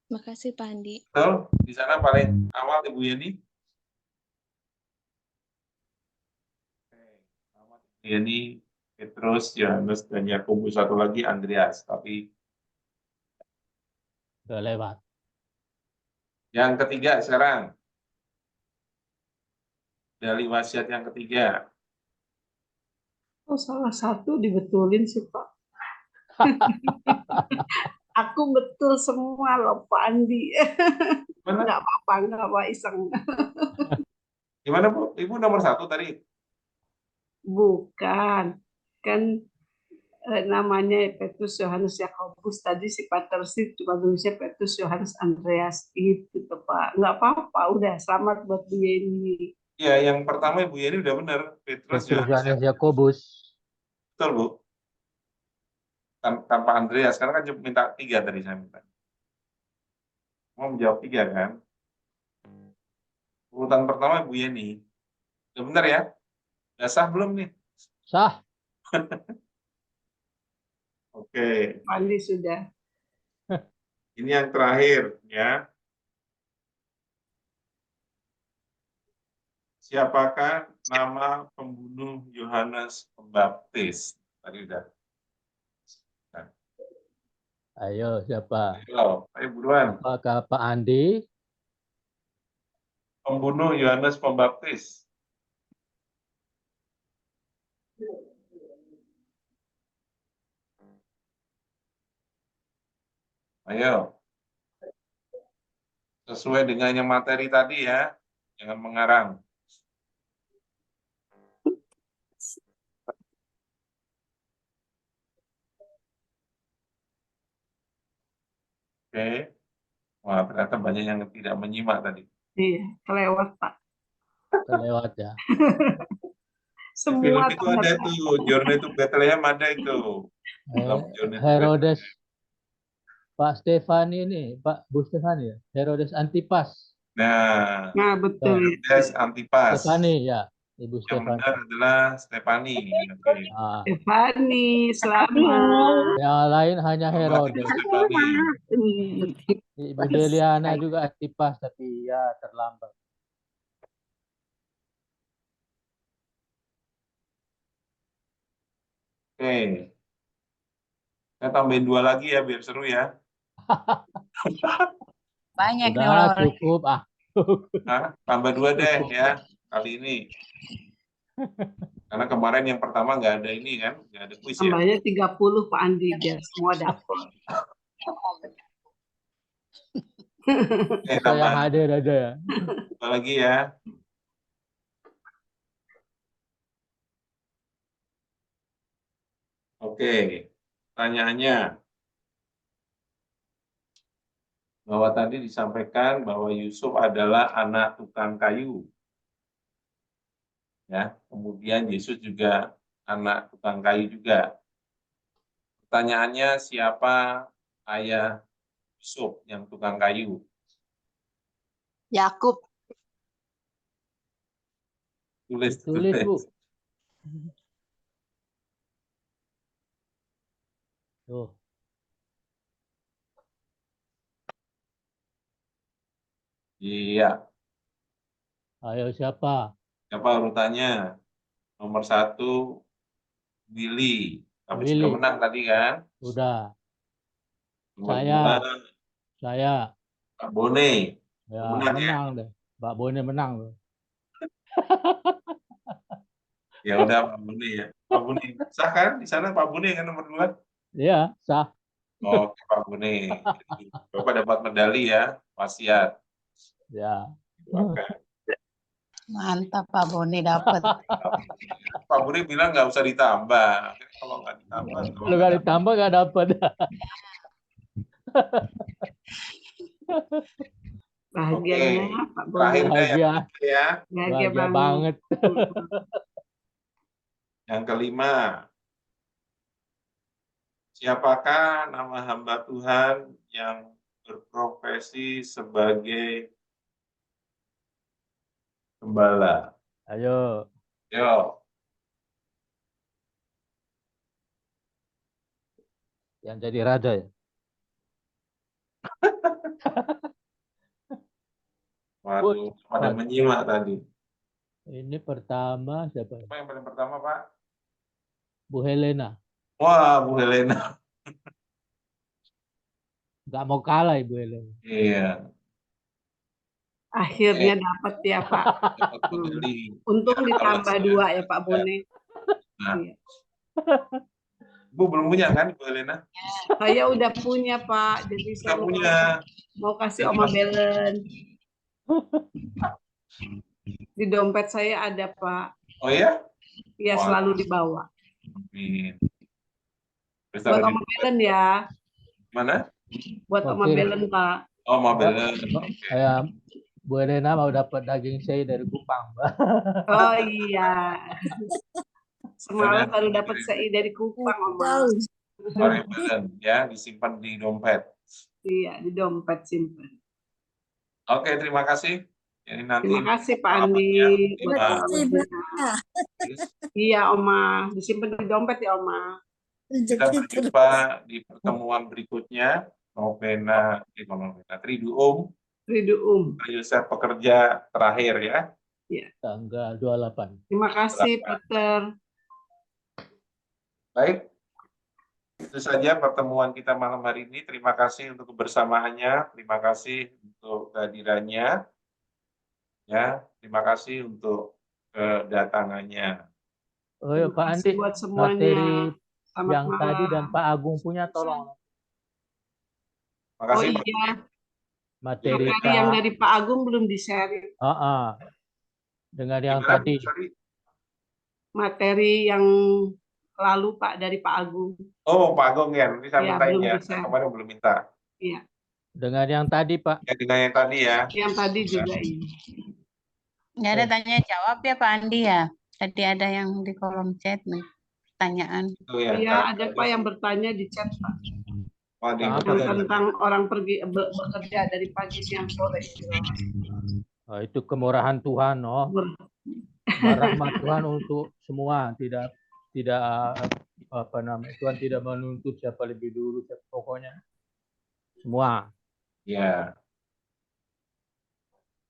Makasih Pak Andi. Betul? Di sana paling awal Ibu Yeni? Selamat Ibu Yeni, Petrus, Yohanes, dan Yakobus. Satu lagi Andreas. Tapi Udah lewat. yang ketiga sekarang. Dari wasiat yang ketiga. Oh, salah satu dibetulin sih, Pak. Aku betul semua loh, Pak Andi. Gimana? Nggak apa-apa, iseng. Gimana Bu? Ibu nomor 1 tadi? Bukan. Kan namanya Petrus Yohanes Yakobus. Tadi si Pater sih cuma tulisnya Petrus Yohanes Andreas. Itu tuh, Pak. Nggak apa-apa, udah selamat buat Bu Yeni. Ya, yang pertama Ibu Yeni udah benar. Petrus, Yohanes, Yohanes Yakobus. betul Bu. Tanpa Andreas, karena kan cuma minta 3 tadi saya minta. Mau menjawab 3 kan? Urutan pertama Ibu Yeni. Udah benar ya? Udah sah belum nih? Sah. Oke. Pak Andi sudah. Ini yang terakhir ya. Siapakah nama pembunuh Yohanes Pembaptis? Tadi udah. Ayo siapa? Ayo buruan. Apakah Pak Andi? Pembunuh Yohanes Pembaptis. Ayo. Sesuai dengan yang materi tadi ya. Jangan mengarang. Oke. Wah, ternyata banyak yang tidak menyimak tadi. Iya, kelewat, Pak. Terlewat ya. Di film Semua itu ada ternyata. itu. Journey to Bethlehem ada itu. Film Journey to Herodes. Bethlehem. Pak Stefani ini, Pak Bu Stefani ya. Herodes Antipas. Nah, Nah, betul. Herodes Antipas. Stefani ya. Ibu Yang Stefani. benar adalah Stefani. Oke. Ah, Stefani, selamat. yang lain hanya Herodes. Stefani. Ibu Deliana juga Antipas, tapi ya terlambat. Oke. Saya tambahin 2 lagi ya biar seru ya. Banyak nih Udah oleh-oleh. cukup. Nah, tambah 2 deh ya kali ini. Karena kemarin yang pertama nggak ada ini kan, nggak ada kuis ya. Tambahnya 30 Pak Andi, biar semua dapat. Oke, Saya tambah hadir aja ya. 2 lagi ya. Oke, pertanyaannya. Bahwa tadi disampaikan bahwa Yusuf adalah anak tukang kayu. Ya, kemudian Yesus juga anak tukang kayu juga. Pertanyaannya, siapa ayah Yusuf yang tukang kayu? Yakub. Tulis. Bu. Tuh. Iya. Ayo siapa? Siapa urutannya? Nomor 1, Willy. Kamu Willy. sudah menang tadi kan? Udah. Nomor Saya. 2, Saya. Pak Bone. Ya, Menang ya? menang deh. Mbak Bone menang loh. Ya udah Pak Bone ya. Pak Bone sah kan? Di sana Pak Bone kan nomor 2? Iya, sah. Oke Pak Bone. Jadi, Bapak dapat medali ya, wasiat. Ya. Oke. Mantap Pak Boni dapat. Pak Bone bilang nggak usah ditambah. Akhirnya kalau nggak ditambah, Lu gak ditambah gak dapet. Bahagianya Oke. Pak Boni. Terakhirnya Bahagia. yang ketiga ya. Bahagia Bahagia banget. Yang kelima. Siapakah nama hamba Tuhan yang berprofesi sebagai gembala? Ayo. Yo, Yang jadi raja ya. waduh, pada menyimak tadi. Ini pertama siapa? Apa yang paling pertama, Pak? Bu Helena. Wah, Bu Helena. Gak mau kalah Ibu Helena. Iya, Akhirnya dapat ya Pak. dapat medali. Untung ditambah 2 ya Pak Boni. Nah, Iya. Ibu belum punya kan, Bu Helena? Saya udah punya Pak. Jadi Kita saya punya. mau kasih Oma Belen. Di dompet saya ada Pak. Oh ya? Ya Wah. selalu dibawa. Amin. Terus Buat taruh di Oma Belen ya. mana? Buat Oma Oke. Belen Pak. Oh, mau Belen. Kayak Bu Helena mau dapat daging sei dari Kupang. Oh iya. Semalam baru dapat sei dari Kupang Oma. Taruh Belen ya, disimpan di dompet. Iya di dompet simpen. Oke, terima kasih. Jadi nanti Terima kasih Pak Andi. Buat Oma. Iya Oma. Disimpan di dompet ya Oma. kita berjumpa di pertemuan berikutnya. Novena Triduum, Triduum. Yusuf pekerja terakhir ya. Tanggal 28. Terima kasih Peter. Baik, itu saja pertemuan kita malam hari ini. Terima kasih untuk kebersamaannya, terima kasih untuk kehadirannya, ya, terima kasih untuk kedatangannya. Oh ya Pak Andi, Buat semuanya. materi Selamat yang malam. tadi dan Pak Agung punya tolong. Terima Oh kasih. Pak. iya, Materi yang dari Pak Agung belum di-share. dengan yang Gimana, tadi. sorry? Materi yang lalu Pak dari Pak Agung. Oh, Pak Agung ya, nanti saya Iya, mintain belum ya. bisa. Saya kemarin belum minta. Iya, Dengan yang tadi Pak. Ya, dengan yang tadi ya. yang tadi juga ini. Nggak ada tanya jawab ya Pak Andi ya. Tadi ada yang di kolom chat nih pertanyaan. Itu ya. Iya, ada Pak yang bertanya di chat Pak. Oh, di- Apa tadi? Tentang orang pergi bekerja dari pagi siang sore. Oh, itu kemurahan Tuhan, oh. Rahmat Tuhan untuk semua, tidak apa namanya, Tuhan tidak menuntut siapa lebih dulu, pokoknya semua. Ya.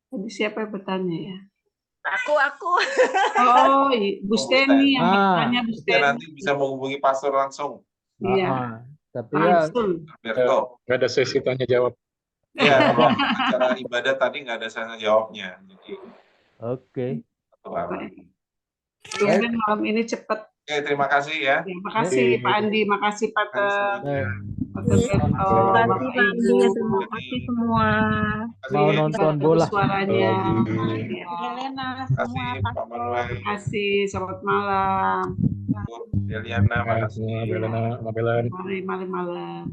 Tadi siapa yang bertanya ya? Aku. Oh, Bu Steni yang bertanya Bu Kita Steni. nanti bisa menghubungi pastor langsung. Iya, Tapi ya langsung. Alberto. Nggak ada sesi tanya jawab. Ya, acara ibadah tadi nggak ada sana jawabnya. Jadi, oke. satu arah. Kemudian malam ini cepat. Oke, terima kasih ya. Terima kasih Pak Andi, makasih Pak Eh, Terima kasih semua. mau nonton bola. Suaranya. Helena, Terima kasih Pak Manuel, Terima kasih, selamat malam. Deliana, makasih. Belena, Mabelen. Mari malam.